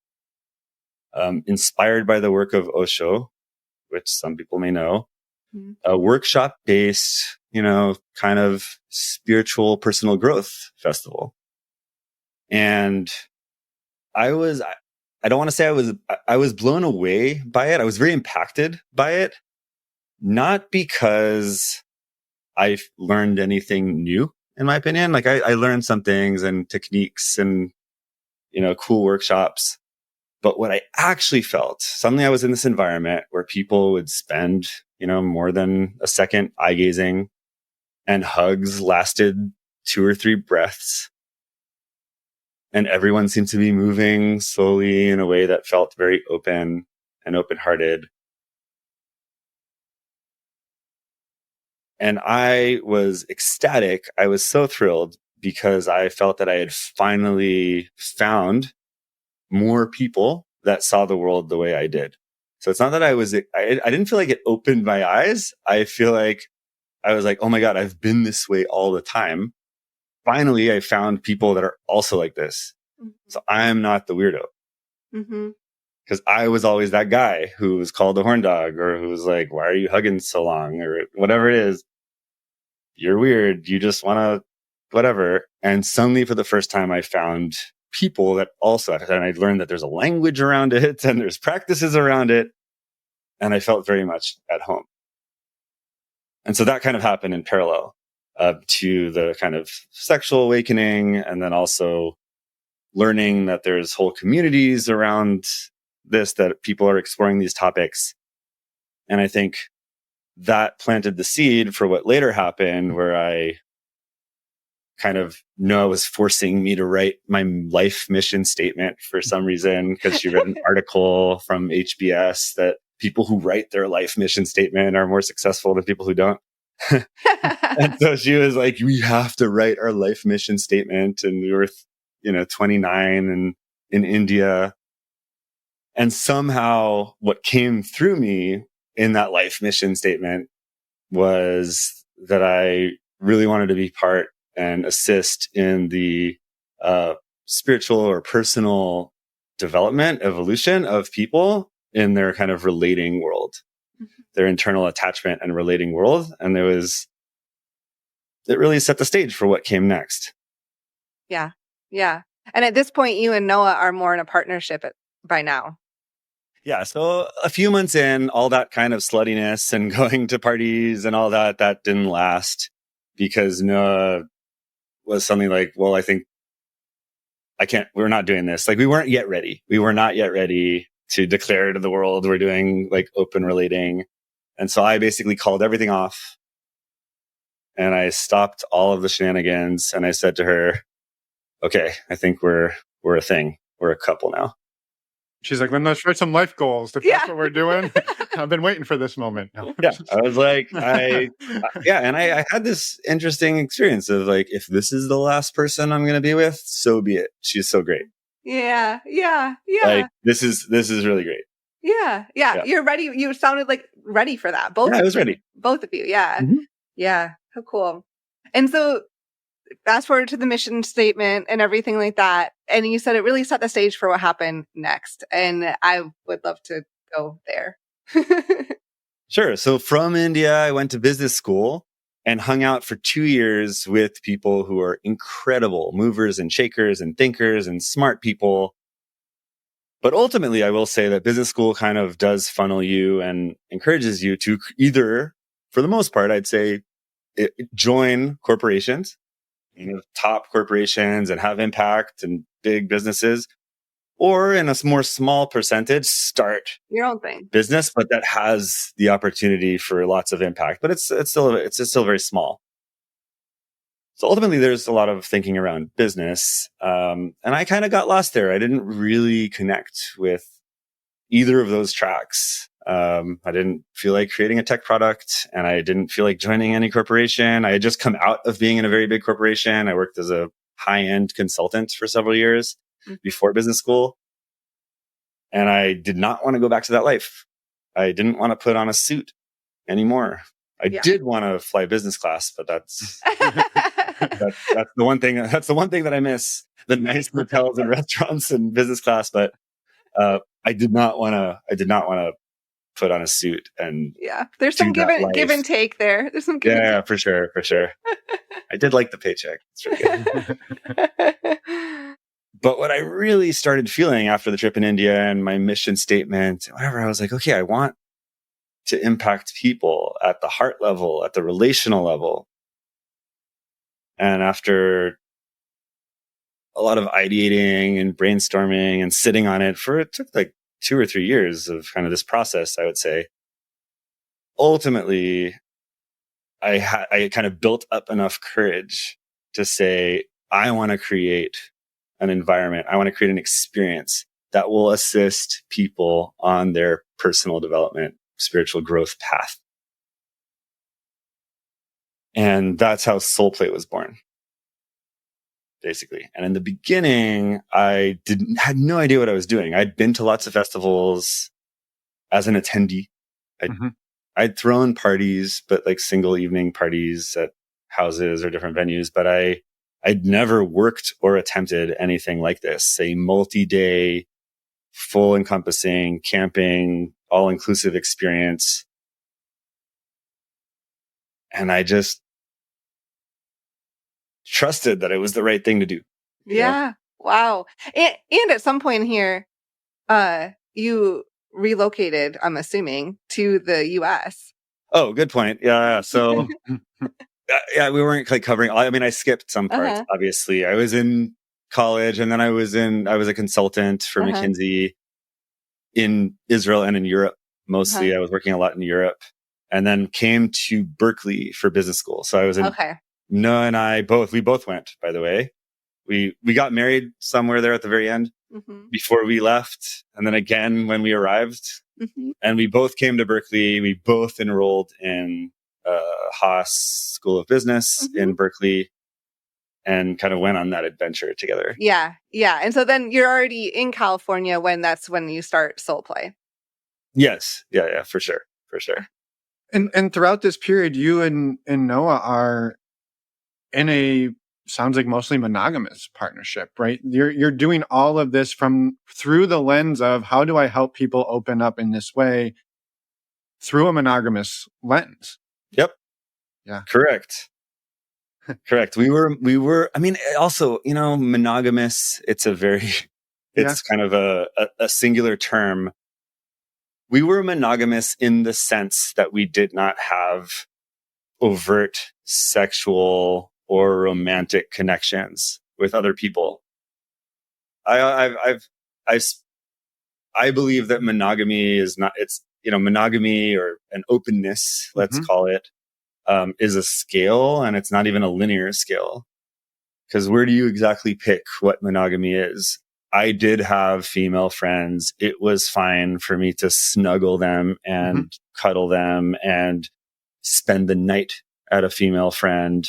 inspired by the work of Osho, which some people may know, a workshop-based, kind of spiritual personal growth festival. And I don't want to say I was blown away by it. I was very impacted by it, not because I learned anything new, in my opinion. Like I learned some things and techniques and, cool workshops. But what I actually felt, suddenly I was in this environment where people would spend, more than a second eye gazing, and hugs lasted 2 or 3 breaths. And everyone seemed to be moving slowly in a way that felt very open and open-hearted. And I was ecstatic. I was so thrilled because I felt that I had finally found more people that saw the world the way I did. So it's not that I didn't feel like it opened my eyes. I feel like I was like, oh my God, I've been this way all the time. Finally, I found people that are also like this. So I'm not the weirdo. Because I was always that guy who was called a horn dog, or who was like, why are you hugging so long? Or whatever it is. You're weird. You just want to, whatever. And suddenly for the first time, I found people that also, and I learned that there's a language around it and there's practices around it. And I felt very much at home. And so that kind of happened in parallel to the kind of sexual awakening, and then also learning that there's whole communities around this, that people are exploring these topics. And I think that planted the seed for what later happened, where I kind of, Noah was forcing me to write my life mission statement for some reason, because she read an article from HBS that people who write their life mission statement are more successful than people who don't. And so she was like, we have to write our life mission statement. And we were, 29 and in India. And somehow what came through me in that life mission statement was that I really wanted to be part and assist in the spiritual or personal development, evolution of people in their kind of relating world, their internal attachment and relating world. And it really set the stage for what came next. Yeah. Yeah. And at this point, you and Noah are more in a partnership by now. Yeah. So a few months in, all that kind of sluttiness and going to parties and all that didn't last, because Noah was something like, well, I think we're not doing this. Like, we weren't yet ready. We were not yet ready to declare to the world we're doing like open relating. And so I basically called everything off and I stopped all of the shenanigans. And I said to her, okay, I think we're a thing. We're a couple now. She's like, then let's write some life goals. If that's what we're doing. I've been waiting for this moment. No. Yeah. I was like, and I had this interesting experience of like, if this is the last person I'm going to be with, so be it. She's so great. Yeah. Yeah. Yeah. Like, this is really great. Yeah. Yeah. You're ready. You sounded like ready for that. I was ready. Both of you. Yeah. Mm-hmm. Yeah. How cool. And so fast forward to the mission statement and everything like that. And you said it really set the stage for what happened next. And I would love to go there. Sure. So from India, I went to business school and hung out for 2 years with people who are incredible movers and shakers and thinkers and smart people. But ultimately, I will say that business school kind of does funnel you and encourages you to either, for the most part, I'd say, join corporations, top corporations, and have impact and big businesses, or in a more small percentage, start your own thing business, but that has the opportunity for lots of impact. But it's still very small. So ultimately, there's a lot of thinking around business, and I kind of got lost there. I didn't really connect with either of those tracks. I didn't feel like creating a tech product, and I didn't feel like joining any corporation. I had just come out of being in a very big corporation. I worked as a high-end consultant for several years before business school. And I did not want to go back to that life. I didn't want to put on a suit anymore. I did want to fly business class, but that's the one thing. That's the one thing that I miss: the nice hotels and restaurants and business class. But I did not want to put on a suit and there's some give and take there. There's some give and take. For sure. I did like the paycheck. It's really good. But what I really started feeling after the trip in India and my mission statement, whatever, I was like, okay, I want to impact people at the heart level, at the relational level. And after a lot of ideating and brainstorming and sitting on it it took like 2 or 3 years of kind of this process, I would say. Ultimately, I kind of built up enough courage to say, I want to create an environment. I want to create an experience that will assist people on their personal development, spiritual growth path. And that's how SoulPlay was born, basically. And in the beginning, I had no idea what I was doing. I'd been to lots of festivals as an attendee. I'd thrown parties, but like single evening parties at houses or different venues. But I'd never worked or attempted anything like this, a multi-day, full encompassing, camping, all-inclusive experience. And I just trusted that it was the right thing to do. Yeah. Wow. And at some point here, you relocated, I'm assuming, to the US. Oh, good point. Yeah. So we weren't like covering all, I mean, I skipped some parts, obviously. I was in college and then I was a consultant for McKinsey in Israel and in Europe. Mostly I was working a lot in Europe, and then came to Berkeley for business school. So I was in, Noah and we both went, by the way. We got married somewhere there at the very end before we left. And then again, when we arrived, and we both came to Berkeley, we both enrolled in Haas School of Business in Berkeley. and kind of went on that adventure together. Yeah. Yeah. And so then you're already in California that's when you start SoulPlay. Yes. Yeah. For sure. For sure. And throughout this period, you and Noah are in a, sounds like mostly monogamous partnership, right? You're doing all of this through the lens of how do I help people open up in this way through a monogamous lens. Yep. Yeah. Correct. Correct. We were, I mean, also, monogamous, it's kind of a singular term. We were monogamous in the sense that we did not have overt sexual or romantic connections with other people. I believe that monogamy is not, monogamy or an openness, let's call it, is a scale, and it's not even a linear scale. Because where do you exactly pick what monogamy is? I did have female friends. It was fine for me to snuggle them and cuddle them and spend the night at a female friend,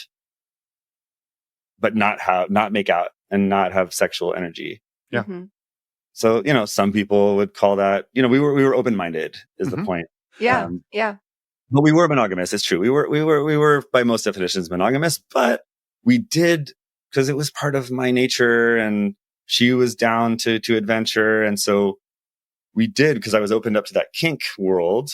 but not make out and not have sexual energy. Yeah. So, some people would call that, we were open-minded is the point. Yeah. Yeah. But we were monogamous. It's true. We were by most definitions monogamous, but we did, because it was part of my nature and she was down to adventure. And so we did, because I was opened up to that kink world.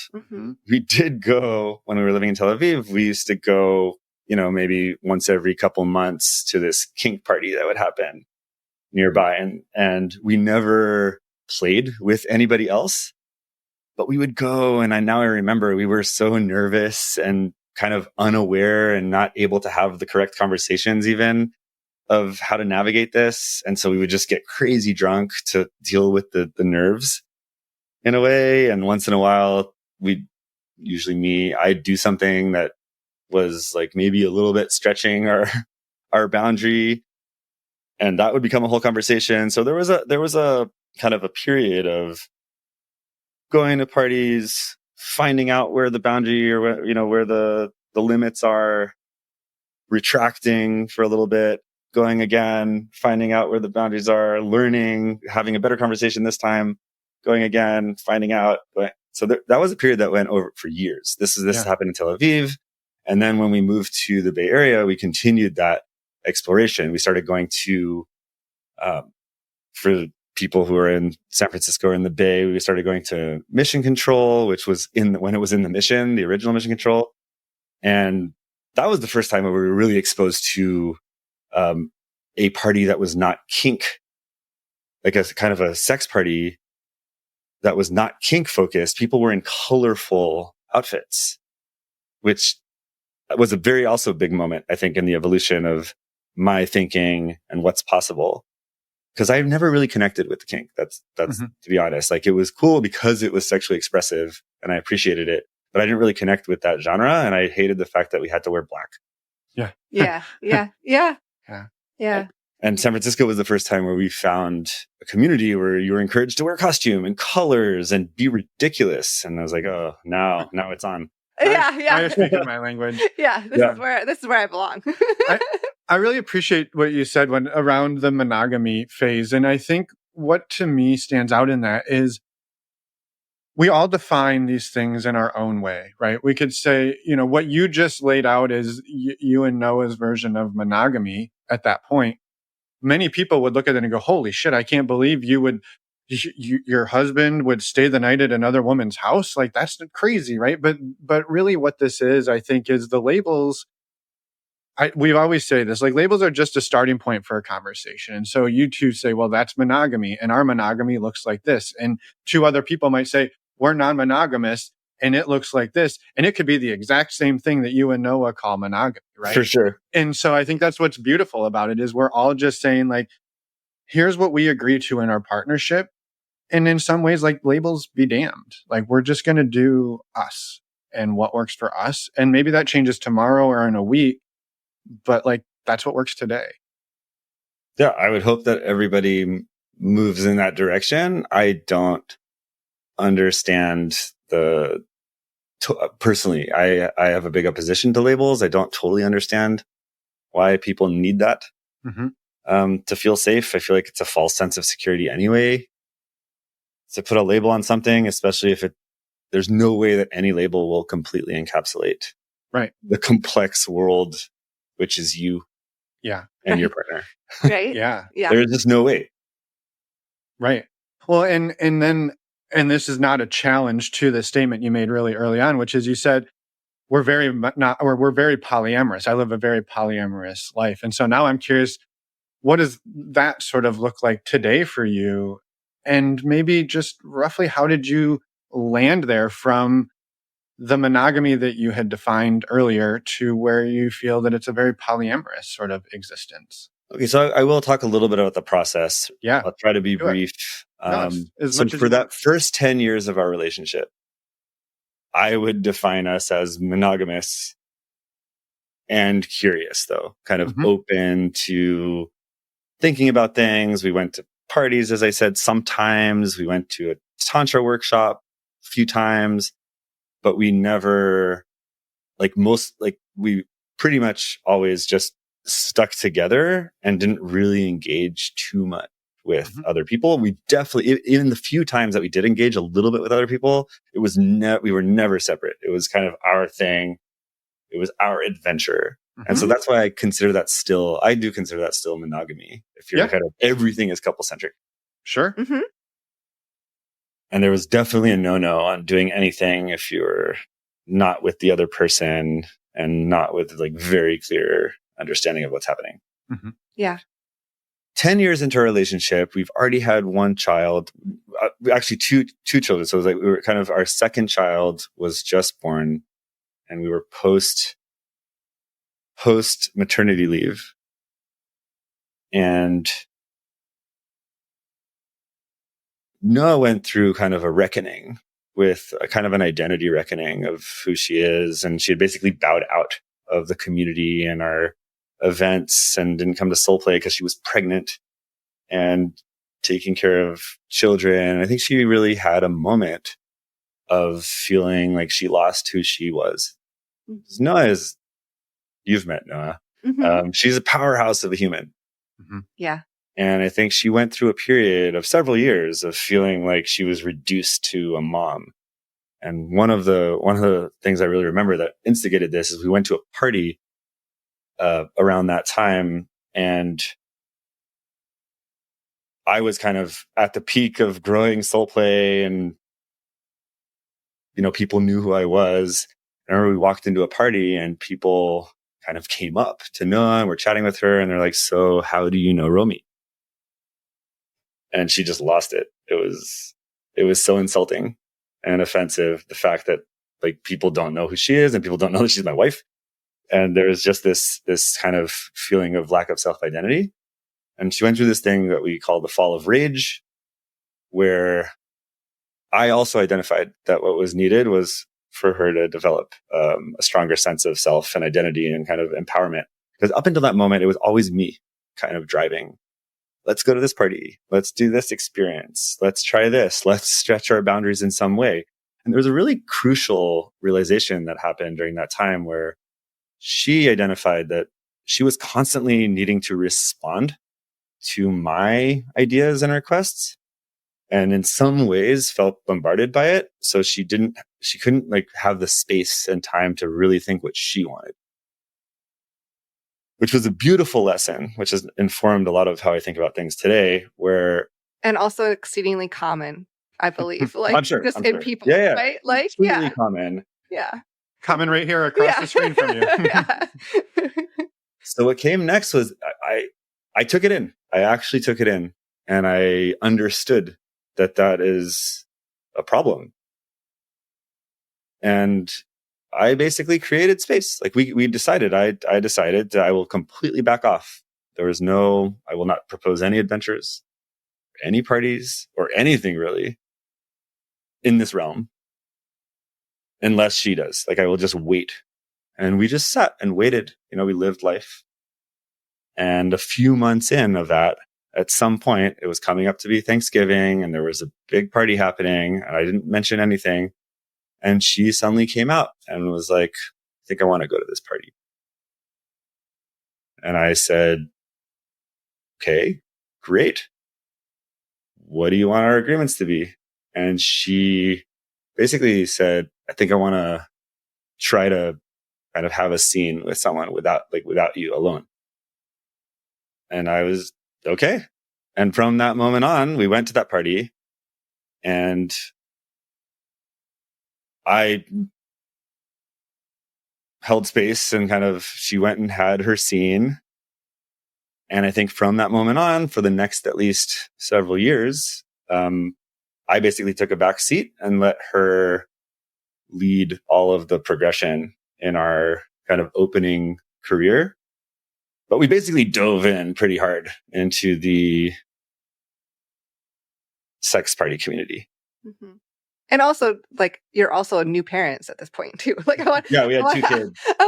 We did go, when we were living in Tel Aviv, we used to go, maybe once every couple months to this kink party that would happen nearby. And we never played with anybody else, but we would go. And I remember we were so nervous and kind of unaware and not able to have the correct conversations even of how to navigate this. And so we would just get crazy drunk to deal with the nerves in a way. And once in a while, I'd do something that was like maybe a little bit stretching our boundary, and that would become a whole conversation. So there was a kind of a period of going to parties, finding out where the boundary or where the limits are, retracting for a little bit, going again, finding out where the boundaries are, learning, having a better conversation this time, going again, finding out. So that was a period that went over for years. This happened in Tel Aviv. And then when we moved to the Bay Area, we continued that exploration. We started going to, for people who are in San Francisco or in the Bay, we started going to Mission Control, which was when it was in the Mission, the original Mission Control. And that was the first time where we were really exposed to a party that was not kink, like a kind of a sex party that was not kink focused. People were in colorful outfits, which was a very also big moment, I think, in the evolution of my thinking and what's possible. Because I've never really connected with the kink. That's to be honest. Like, it was cool because it was sexually expressive and I appreciated it, but I didn't really connect with that genre. And I hated the fact that we had to wear black. Yeah. And San Francisco was the first time where we found a community where you were encouraged to wear costume and colors and be ridiculous. And I was like, oh, now it's on. Yeah. You're speaking my language. This is where I belong. I really appreciate what you said around the monogamy phase. And I think what to me stands out in that is we all define these things in our own way, right? We could say, what you just laid out is you and Noah's version of monogamy at that point. Many people would look at it and go, holy shit, I can't believe your husband would stay the night at another woman's house. Like, that's crazy, right? But really what this is, I think, is the labels. We always say this, like, labels are just a starting point for a conversation. And so you two say, well, that's monogamy, and our monogamy looks like this. And two other people might say, we're non-monogamous, and it looks like this. And it could be the exact same thing that you and Noah call monogamy, right? For sure. And so I think that's what's beautiful about it, is we're all just saying, like, here's what we agree to in our partnership. And in some ways, like, labels be damned. Like, we're just going to do us and what works for us. And maybe that changes tomorrow or in a week, but like, that's what works today. Yeah, I would hope that everybody moves in that direction. I don't understand personally, I have a big opposition to labels. I don't totally understand why people need that. Mm-hmm. To feel safe. I feel like it's a false sense of security anyway. To put a label on something, especially if there's no way that any label will completely encapsulate Right. the complex world, which is you Yeah. and your partner. Right. Yeah. There's just no way. Right. Well, and this is not a challenge to the statement you made really early on, which is you said we're very polyamorous. I live a very polyamorous life. And so now I'm curious, what does that sort of look like today for you? And maybe just roughly, how did you land there from the monogamy that you had defined earlier to where you feel that it's a very polyamorous sort of existence? Okay, so I will talk a little bit about the process. Yeah. I'll try to be Do it. brief. No, as So much as for you that want. first 10 years of our relationship, I would define us as monogamous and curious, though, kind of open to thinking about things. We went to parties, as I said, sometimes. We went to a Tantra workshop a few times, but we never, we pretty much always just stuck together and didn't really engage too much with other people. We definitely, even the few times that we did engage a little bit with other people, it was we were never separate. It was kind of our thing. It was our adventure. And so that's why I do consider that still monogamy. If you're kind of, everything is couple centric. Sure. And there was definitely a no-no on doing anything if you're not with the other person and not with like very clear understanding of what's happening. Yeah. 10 years into our relationship, we've already had one child, actually two children. So it was like we were kind of, our second child was just born and we were post maternity leave. And Noah went through kind of a reckoning with a kind of an identity reckoning of who she is. And she had basically bowed out of the community and our events and didn't come to SoulPlay because she was pregnant and taking care of children. I think she really had a moment of feeling like she lost who she was. Noah you've met Noah. She's a powerhouse of a human. Yeah. And I think she went through a period of several years of feeling like she was reduced to a mom. And one of the things I really remember that instigated this is we went to a party around that time, and I was kind of at the peak of growing SoulPlay, and people knew who I was. I remember we walked into a party and people kind of came up to Noah and we're chatting with her, and they're like, "So how do you know Romi?" And she just lost it. It was so insulting and offensive. The fact that like people don't know who she is and people don't know that she's my wife. And there's just this kind of feeling of lack of self-identity. And she went through this thing that we call the fall of rage, where I also identified that what was needed was for her to develop a stronger sense of self and identity and kind of empowerment. Because up until that moment, it was always me kind of driving. Let's go to this party. Let's do this experience. Let's try this. Let's stretch our boundaries in some way. And there was a really crucial realization that happened during that time where she identified that she was constantly needing to respond to my ideas and requests, and in some ways felt bombarded by it. So she couldn't like have the space and time to really think what she wanted, which was a beautiful lesson, which has informed a lot of how I think about things today, and also exceedingly common, I believe, like I'm sure, in people, yeah. right? Like, extremely common. Yeah. Common right here across the screen from you. Yeah. So what came next was I took it in. I actually took it in, and I understood that is a problem. And I basically created space. Like we decided, I decided that I will completely back off. I will not propose any adventures, any parties, or anything really in this realm unless she does. Like I will just wait. And we just sat and waited. We lived life. And a few months in of that, at some point, it was coming up to be Thanksgiving and there was a big party happening and I didn't mention anything. And she suddenly came out and was like, "I think I want to go to this party." And I said, okay, great. What do you want our agreements to be? And she basically said, I think I want to try to kind of have a scene with someone without you alone. And I was okay. And from that moment on, we went to that party and I held space and kind of, she went and had her scene. And I think from that moment on, for the next at least several years, I basically took a back seat and let her lead all of the progression in our kind of opening career. But we basically dove in pretty hard into the sex party community. Mm-hmm. And also, like, you're also new parents at this point too. Like, we had 2 kids. I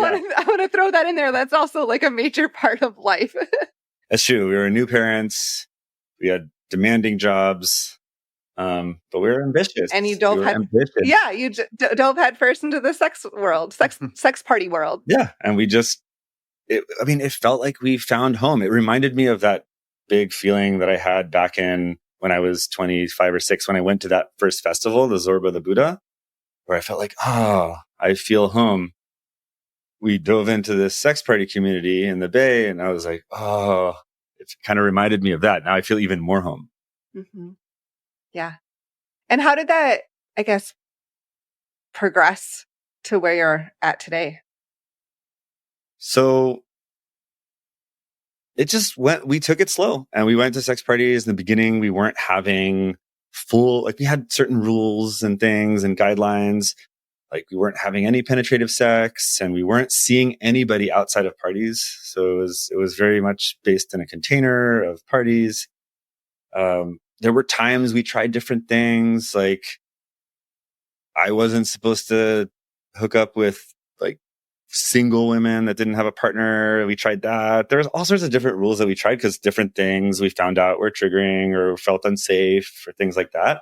want to throw that in there. That's also like a major part of life. That's true. We were new parents. We had demanding jobs, but we were ambitious. And you dove you dove head first into the sex world, sex party world. Yeah, and it felt like we found home. It reminded me of that big feeling that I had back in when I was 25 or 6, when I went to that first festival, the Zorba the Buddha, where I felt like, I feel home. We dove into this sex party community in the Bay, and I was like, it kind of reminded me of that. Now I feel even more home. Mm-hmm. Yeah. And how did that, I guess, progress to where you're at today? So we took it slow and we went to sex parties. In the beginning, we weren't having we had certain rules and things and guidelines. Like we weren't having any penetrative sex and we weren't seeing anybody outside of parties. So it was very much based in a container of parties. There were times we tried different things. Like I wasn't supposed to hook up with like single women that didn't have a partner. We tried that. There was all sorts of different rules that we tried because different things we found out were triggering or felt unsafe or things like that.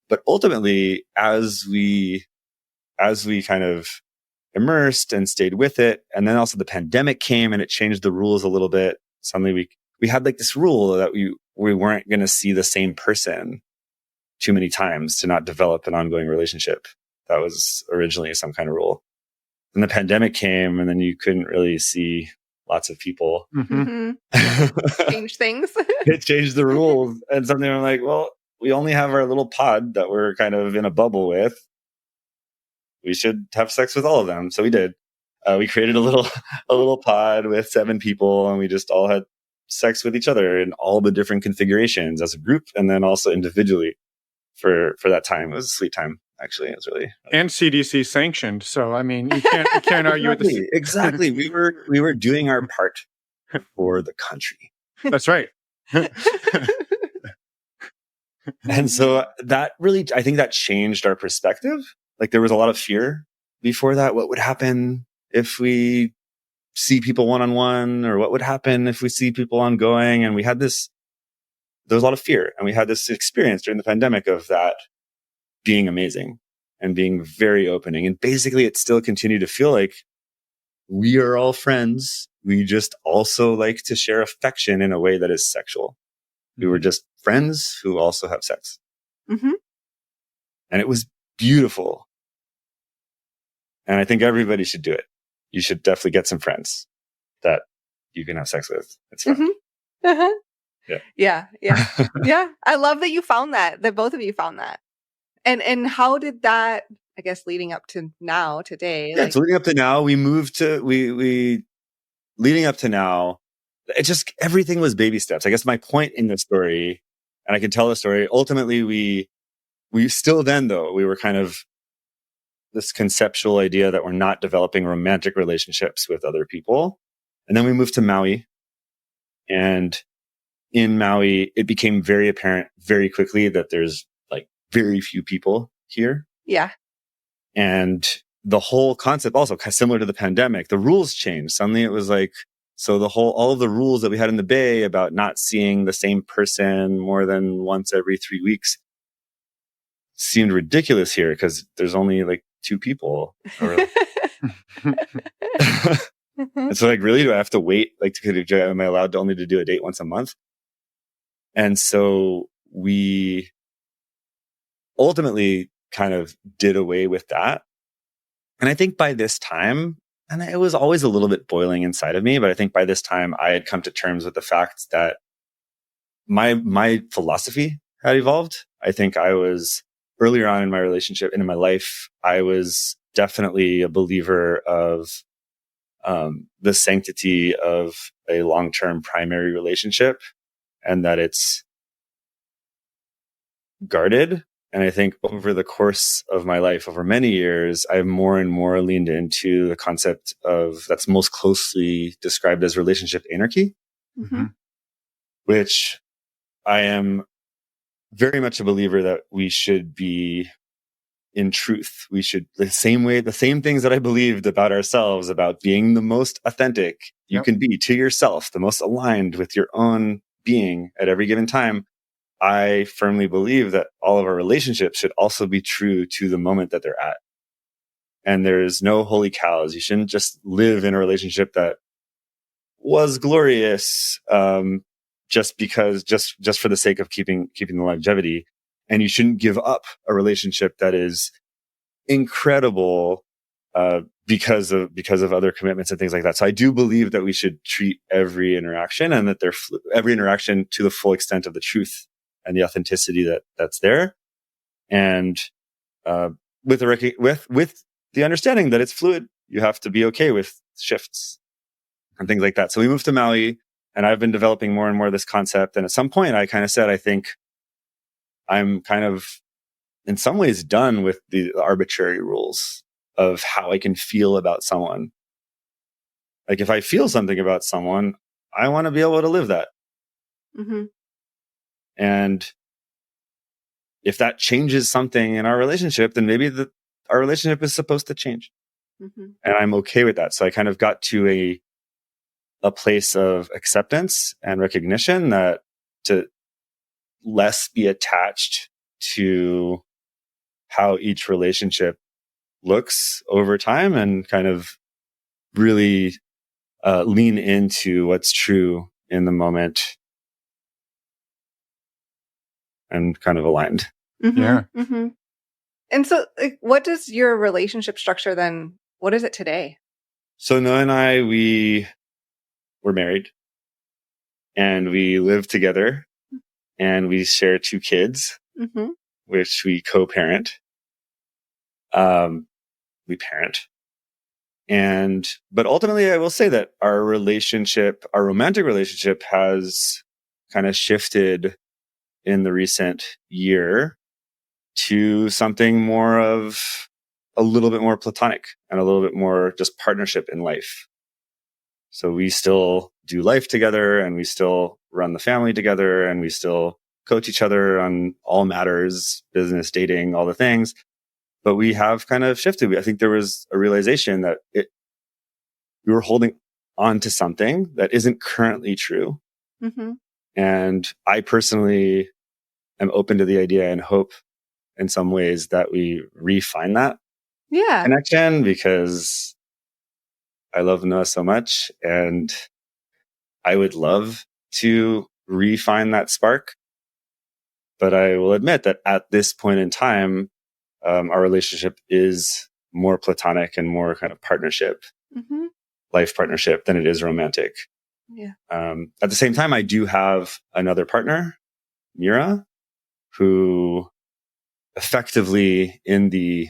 But ultimately, as we kind of immersed and stayed with it, and then also the pandemic came and it changed the rules a little bit. Suddenly we had like this rule that we weren't going to see the same person too many times to not develop an ongoing relationship. That was originally some kind of rule. And the pandemic came and then you couldn't really see lots of people. Mm-hmm. Change things. It changed the rules. And suddenly I'm like, well, we only have our little pod that we're kind of in a bubble with. We should have sex with all of them. So we did. We created a little pod with 7 people and we just all had sex with each other in all the different configurations as a group and then also individually for that time. It was a sweet time. Actually, it was really and CDC sanctioned. So I mean, you can't argue with this. Exactly. We were doing our part for the country. That's right. And so that really, I think that changed our perspective. Like there was a lot of fear before that. What would happen if we see people one-on-one, or what would happen if we see people ongoing? And there was a lot of fear, and we had this experience during the pandemic of that being amazing and being very opening. And basically it still continued to feel like we are all friends. We just also like to share affection in a way that is sexual. We were just friends who also have sex. Mm-hmm. And it was beautiful. And I think everybody should do it. You should definitely get some friends that you can have sex with. It's fun. Mm-hmm. Uh-huh. Yeah. Yeah. I love that you found that both of you found that. And how did that, I guess, leading up to now, today? Yeah, so leading up to now, we moved to, leading up to now, it just, everything was baby steps. I guess my point in the story, and I can tell the story, ultimately we still then though, we were kind of this conceptual idea that we're not developing romantic relationships with other people. And then we moved to Maui. And in Maui, it became very apparent very quickly that there's like very few people here. Yeah. And the whole concept also kind of similar to the pandemic, the rules changed. Suddenly it was like, so all of the rules that we had in the Bay about not seeing the same person more than once every 3 weeks seemed ridiculous here because there's only like 2 people. And so like, really, do I have to wait? Like, am I allowed only to do a date once a month? And so we ultimately kind of did away with that. And I think by this time, and it was always a little bit boiling inside of me, but I think by this time I had come to terms with the fact that my philosophy had evolved. I think I was earlier on in my relationship and in my life, I was definitely a believer of the sanctity of a long-term primary relationship and that it's guarded. And I think over the course of my life, over many years, I've more and more leaned into the concept of that's most closely described as relationship anarchy, which I am very much a believer that we should be in truth. We should the same things that I believed about ourselves, about being the most authentic you can be to yourself, the most aligned with your own being at every given time. I firmly believe that all of our relationships should also be true to the moment that they're at. And there's no holy cows. You shouldn't just live in a relationship that was glorious, just for the sake of keeping the longevity. And you shouldn't give up a relationship that is incredible, because of other commitments and things like that. So I do believe that we should treat every interaction and that every interaction to the full extent of the truth and the authenticity that's there. And, with the understanding that it's fluid, you have to be okay with shifts and things like that. So we moved to Maui and I've been developing more and more this concept. And at some point I kind of said, I think I'm kind of in some ways done with the arbitrary rules of how I can feel about someone. Like if I feel something about someone, I want to be able to live that. And if that changes something in our relationship, then maybe our relationship is supposed to change. And I'm okay with that. So I kind of got to a place of acceptance and recognition that to less be attached to how each relationship looks over time and kind of really lean into what's true in the moment and kind of aligned. Yeah. And so what does your relationship structure then, what is it today? So Noah and I, we were married and we live together and we share 2 kids, which we co-parent. We parent. But ultimately I will say that our romantic relationship has kind of shifted in the recent year to something more of a little bit more platonic and a little bit more just partnership in life. So we still do life together and we still run the family together and we still coach each other on all matters, business, dating, all the things. But we have kind of shifted. I think there was a realization that we were holding on to something that isn't currently true. And I personally am open to the idea and hope in some ways that we refine that connection because I love Noah so much and I would love to refine that spark. But I will admit that at this point in time, our relationship is more platonic and more kind of partnership, life partnership than it is romantic. At the same time, I do have another partner, Mira, who effectively in the,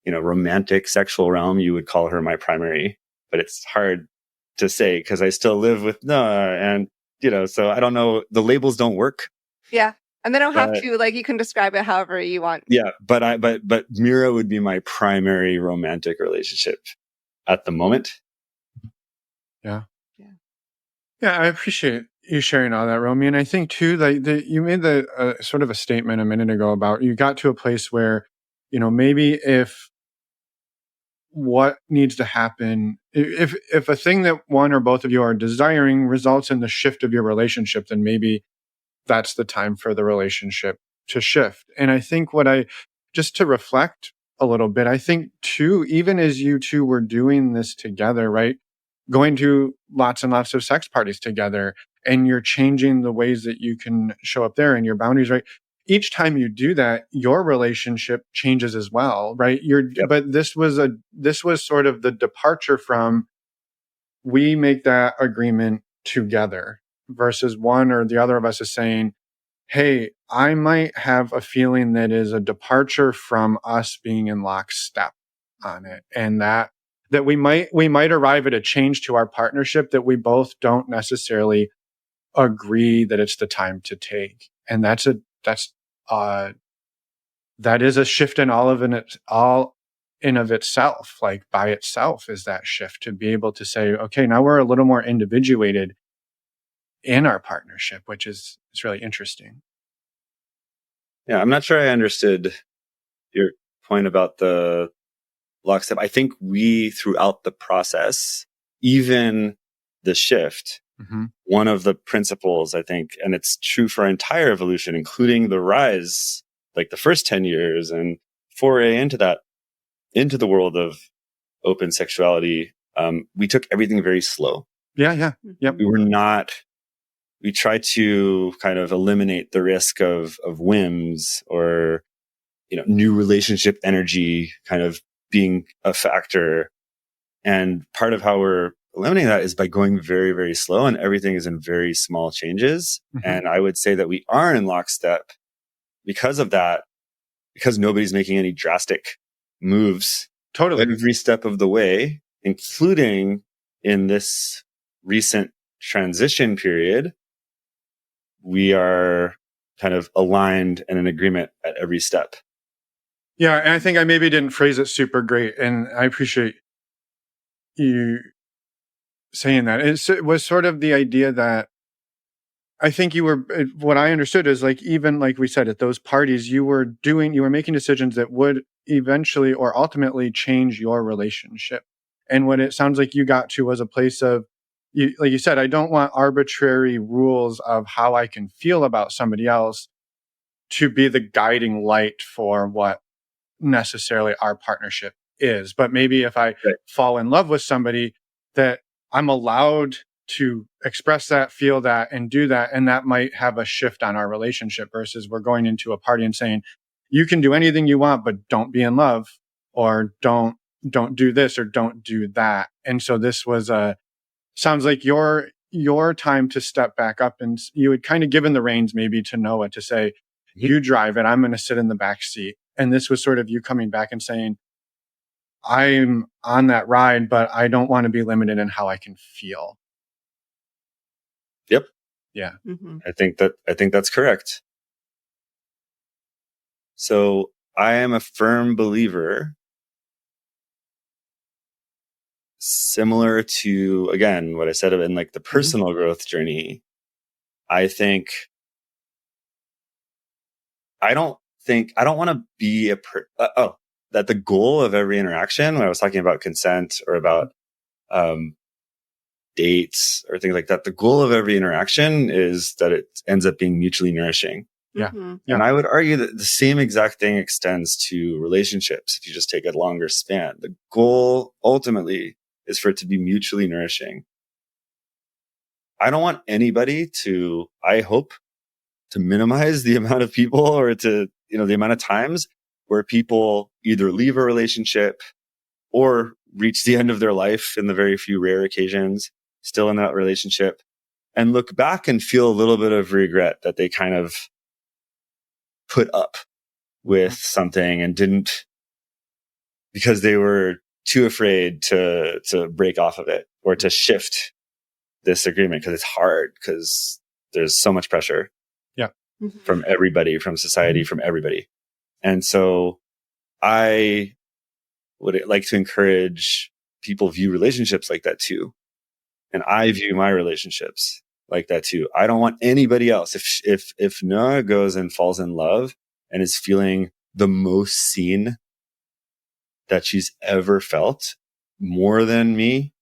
romantic sexual realm, you would call her my primary, but it's hard to say because I still live with Noah and, so I don't know, the labels don't work. Yeah. And they don't have to, you can describe it however you want. Yeah. But Mira would be my primary romantic relationship at the moment. Yeah. I appreciate you sharing all that, Romy. And I think too, you made sort of a statement a minute ago about you got to a place where, maybe if what needs to happen, if a thing that one or both of you are desiring results in the shift of your relationship, then maybe that's the time for the relationship to shift. And I think just to reflect a little bit, I think too, even as you two were doing this together, right? going to lots and lots of sex parties together, and you're changing the ways that you can show up there and your boundaries, right? Each time you do that, your relationship changes as well, right? But this was sort of the departure from, we make that agreement together, versus one or the other of us is saying, hey, I might have a feeling that is a departure from us being in lockstep on it. And that we might arrive at a change to our partnership that we both don't necessarily agree that it's the time to take. And that is a shift in all in of itself, like by itself is that shift, to be able to say, okay, now we're a little more individuated in our partnership, which is really interesting. Yeah, I'm not sure I understood your point about the lockstep. I think we, throughout the process, even the shift, one of the principles, I think, and it's true for our entire evolution, including the rise, like the first 10 years and foray into the world of open sexuality, we took everything very slow. Yeah. Yep. We tried to kind of eliminate the risk of whims or, new relationship energy kind of being a factor. And part of how we're eliminating that is by going very, very slow, and everything is in very small changes. And I would say that we are in lockstep because of that, because nobody's making any drastic moves every step of the way, including in this recent transition period. We are kind of aligned and in agreement at every step. Yeah, and I think I maybe didn't phrase it super great, and I appreciate you saying that. It was sort of the idea that I think what I understood is, like, even like we said, at those parties, you were making decisions that would eventually or ultimately change your relationship. And what it sounds like you got to was a place of, like you said, I don't want arbitrary rules of how I can feel about somebody else to be the guiding light for what necessarily our partnership is. But maybe if I fall in love with somebody, that I'm allowed to express that, feel that, and do that. And that might have a shift on our relationship, versus we're going into a party and saying, you can do anything you want, but don't be in love, or don't do this, or don't do that. And so this was sounds like your time to step back up, and you had kind of given the reins maybe to Noah to say, you drive it, I'm going to sit in the back seat. And this was sort of you coming back and saying, I'm on that ride, but I don't want to be limited in how I can feel. Yep. Yeah. I think that's correct. So I am a firm believer, similar to, again, what I said in like the personal growth journey. I don't want to be that the goal of every interaction, when I was talking about consent or about dates or things like that, the goal of every interaction is that it ends up being mutually nourishing. Yeah. And I would argue that the same exact thing extends to relationships. If you just take a longer span, the goal ultimately is for it to be mutually nourishing. I don't want anybody to, I hope, to minimize the amount of people or to, the amount of times where people either leave a relationship or reach the end of their life in the very few rare occasions still in that relationship and look back and feel a little bit of regret that they kind of put up with something and didn't, because they were too afraid to break off of it or to shift this agreement, because it's hard, because there's so much pressure from everybody, from society, from everybody. And so I would like to encourage people view relationships like that too. And I view my relationships like that too. I don't want anybody else. If Noah goes and falls in love and is feeling the most seen that she's ever felt, more than me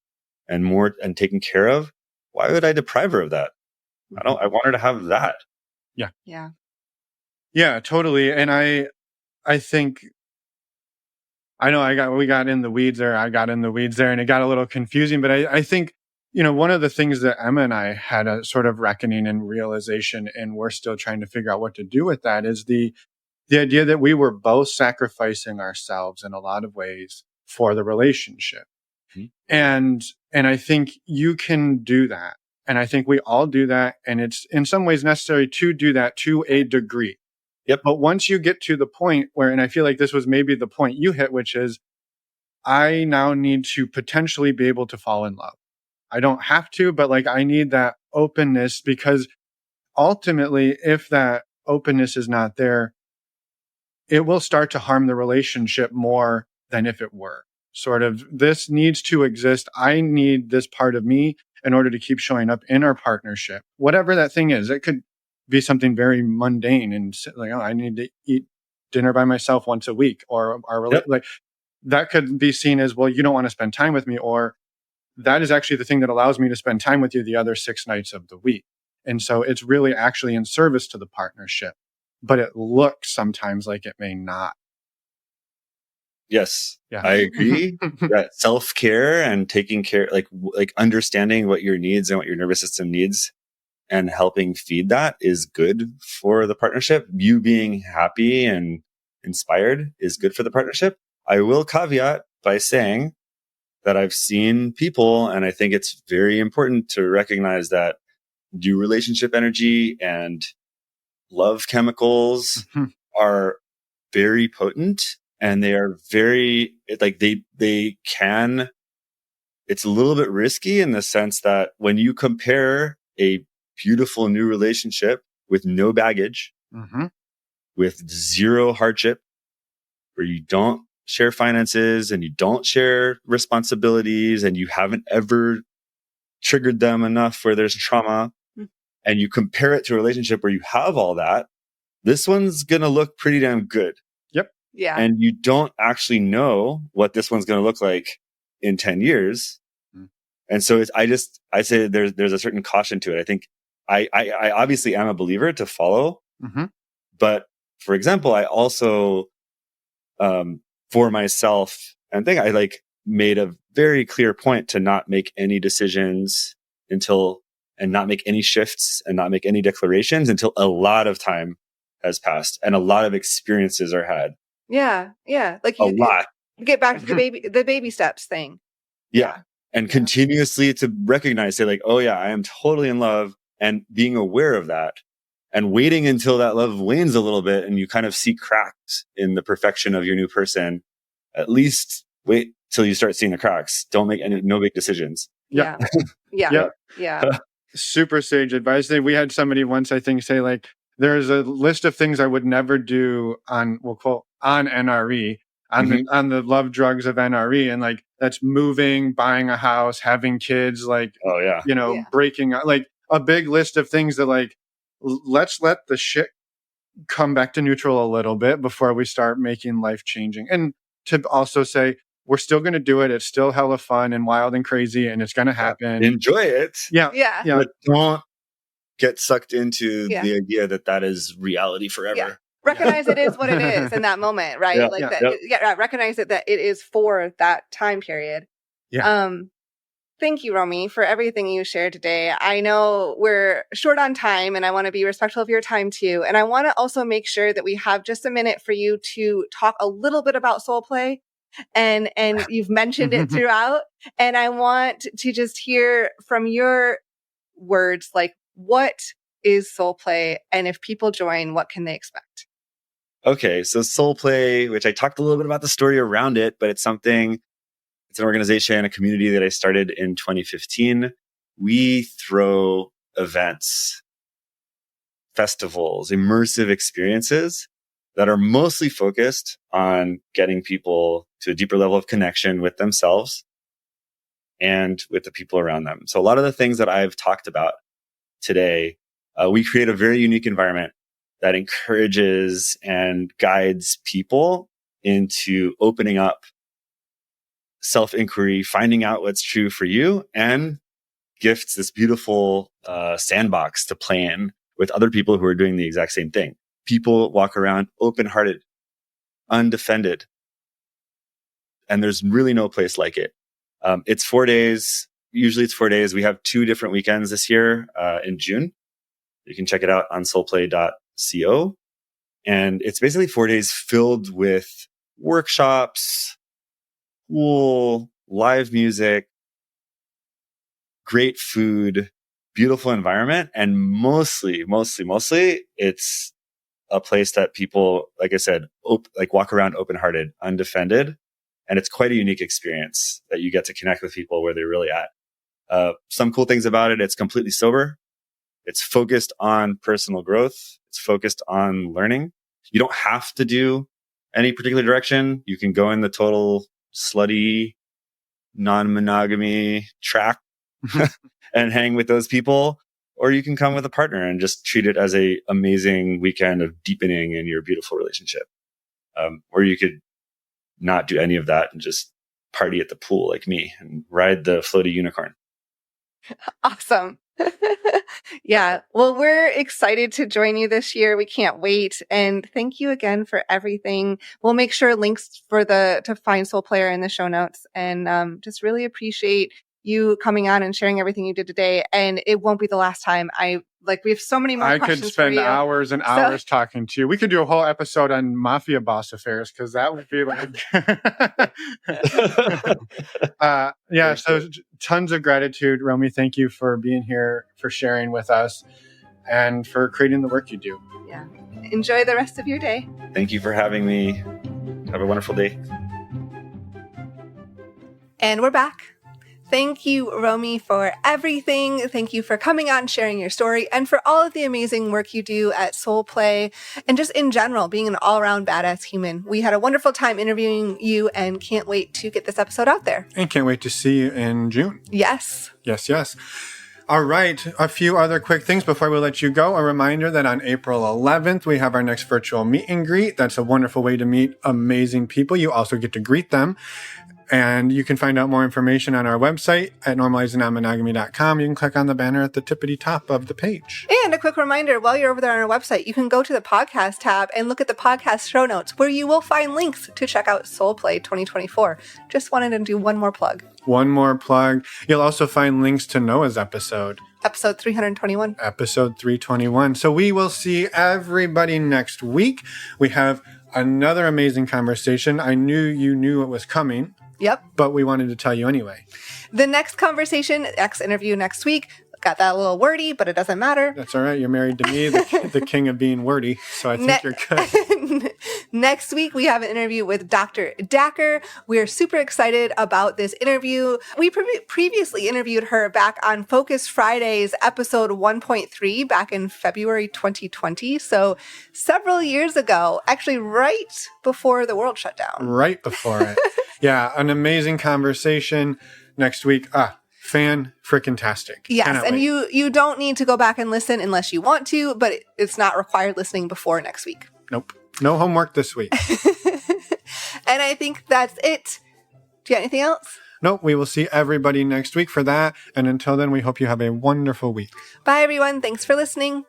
and taken care of, why would I deprive her of that? I want her to have that. Yeah, totally. And I think I know we got in the weeds there. I got in the weeds there, and it got a little confusing. But I think, one of the things that Emma and I had a sort of reckoning and realization, and we're still trying to figure out what to do with that, is the idea that we were both sacrificing ourselves in a lot of ways for the relationship. Mm-hmm. And I think you can do that. And I think we all do that. And it's in some ways necessary to do that to a degree. Yep. But once you get to the point where, and I feel like this was maybe the point you hit, which is I now need to potentially be able to fall in love. I don't have to, but like I need that openness, because ultimately, if that openness is not there, it will start to harm the relationship more than if it were. Sort of, this needs to exist. I need this part of me in order to keep showing up in our partnership, whatever that thing is. It could be something very mundane and like, I need to eat dinner by myself once a week, or like that could be seen as, well, you don't want to spend time with me, or that is actually the thing that allows me to spend time with you the other 6 nights of the week. And so it's really actually in service to the partnership, but it looks sometimes like it may not. Yes, Yeah. I agree that self-care and taking care, like understanding what your needs and what your nervous system needs and helping feed that is good for the partnership. You being happy and inspired is good for the partnership. I will caveat by saying that I've seen people, and I think it's very important to recognize that new relationship energy and love chemicals are very potent, and they are very, like they can, it's a little bit risky in the sense that when you compare a beautiful new relationship with no baggage, with zero hardship, where you don't share finances and you don't share responsibilities and you haven't ever triggered them enough where there's trauma, and you compare it to a relationship where you have all that, this one's going to look pretty damn good. Yep. Yeah. And you don't actually know what this one's going to look like in 10 years. And so I say there's a certain caution to it. I think I obviously am a believer to follow, but for example, I also, for myself, and think I made a very clear point to not make any decisions and not make any shifts and not make any declarations until a lot of time has passed and a lot of experiences are had. Yeah. Yeah. Like a lot. Get back to the baby steps thing. Yeah. And continuously to recognize, say like, oh yeah, I am totally in love, and being aware of that and waiting until that love wanes a little bit and you kind of see cracks in the perfection of your new person. At least wait till you start seeing the cracks. Don't make no big decisions. Yeah. Super sage advice. We had somebody once, I think, say like, there's a list of things I would never do on, we'll quote, on NRE, on the love drugs of NRE. And like, that's moving, buying a house, having kids, like, breaking up, like a big list of things that like, let's let the shit come back to neutral a little bit before we start making life changing. And to also say, we're still going to do it. It's still hella fun and wild and crazy, and it's going to happen. Enjoy it. Yeah. But don't get sucked into the idea that is reality forever. Yeah. Recognize it is what it is in that moment, right? Recognize that it is for that time period. Yeah. Thank you, Romi, for everything you shared today. I know we're short on time and I want to be respectful of your time too. And I want to also make sure that we have just a minute for you to talk a little bit about SoulPlay. And you've mentioned it throughout. And I want to just hear from your words, like, what is SoulPlay? And if people join, what can they expect? Okay. So SoulPlay, which I talked a little bit about the story around it, but it's an organization, a community that I started in 2015. We throw events, festivals, immersive experiences that are mostly focused on getting people to a deeper level of connection with themselves and with the people around them. So a lot of the things that I've talked about today, we create a very unique environment that encourages and guides people into opening up, self-inquiry, finding out what's true for you, and gifts this beautiful sandbox to play in with other people who are doing the exact same thing. People walk around open-hearted, undefended, and there's really no place like it. It's 4 days. Usually it's 4 days. We have 2 different weekends this year in June. You can check it out on soulplay.co. And it's basically 4 days filled with workshops, cool live music, great food, beautiful environment. And mostly, it's a place that people, like I said, walk around open-hearted, undefended. And it's quite a unique experience that you get to connect with people where they're really at. Some cool things about it. It's completely sober. It's focused on personal growth. It's focused on learning. You don't have to do any particular direction. You can go in the total slutty, non-monogamy track and hang with those people, or you can come with a partner and just treat it as a amazing weekend of deepening in your beautiful relationship. Or you could not do any of that and just party at the pool like me and ride the floaty unicorn. Awesome. Yeah. Well, we're excited to join you this year. We can't wait. And thank you again for everything. We'll make sure links to find SoulPlay are in the show notes, and just really appreciate you coming on and sharing everything you did today. And it won't be the last time. We have so many more questions. I could spend hours and hours talking to you. We could do a whole episode on mafia boss affairs, because that would be like, so tons of gratitude, Romi. Thank you for being here, for sharing with us, and for creating the work you do. Yeah. Enjoy the rest of your day. Thank you for having me. Have a wonderful day. And we're back. Thank you, Romi, for everything. Thank you for coming on, sharing your story, and for all of the amazing work you do at SoulPlay, and just in general, being an all-around badass human. We had a wonderful time interviewing you and can't wait to get this episode out there. And can't wait to see you in June. Yes. Yes. All right. A few other quick things before we let you go. A reminder that on April 11th, we have our next virtual meet and greet. That's a wonderful way to meet amazing people. You also get to greet them. And you can find out more information on our website at normalizingmonogamy.com. You can click on the banner at the tippity top of the page. And a quick reminder, while you're over there on our website, you can go to the podcast tab and look at the podcast show notes, where you will find links to check out SoulPlay 2024. Just wanted to do one more plug. One more plug. You'll also find links to Noah's episode. Episode 321. Episode 321. So we will see everybody next week. We have another amazing conversation. I knew you knew it was coming. Yep. But we wanted to tell you anyway. The next conversation, interview next week, got that a little wordy, but it doesn't matter. That's all right. You're married to me, the king of being wordy. So I think you're good. Next week, we have an interview with Dr. Dacker. We're super excited about this interview. We previously interviewed her back on Focus Fridays, episode 1.3, back in February 2020. So several years ago, actually right before the world shut down. Right before it. Yeah, an amazing conversation next week. Fan-frickin-tastic. Yes, and you don't need to go back and listen unless you want to, but it's not required listening before next week. Nope. No homework this week. And I think that's it. Do you have anything else? Nope. We will see everybody next week for that. And until then, we hope you have a wonderful week. Bye, everyone. Thanks for listening.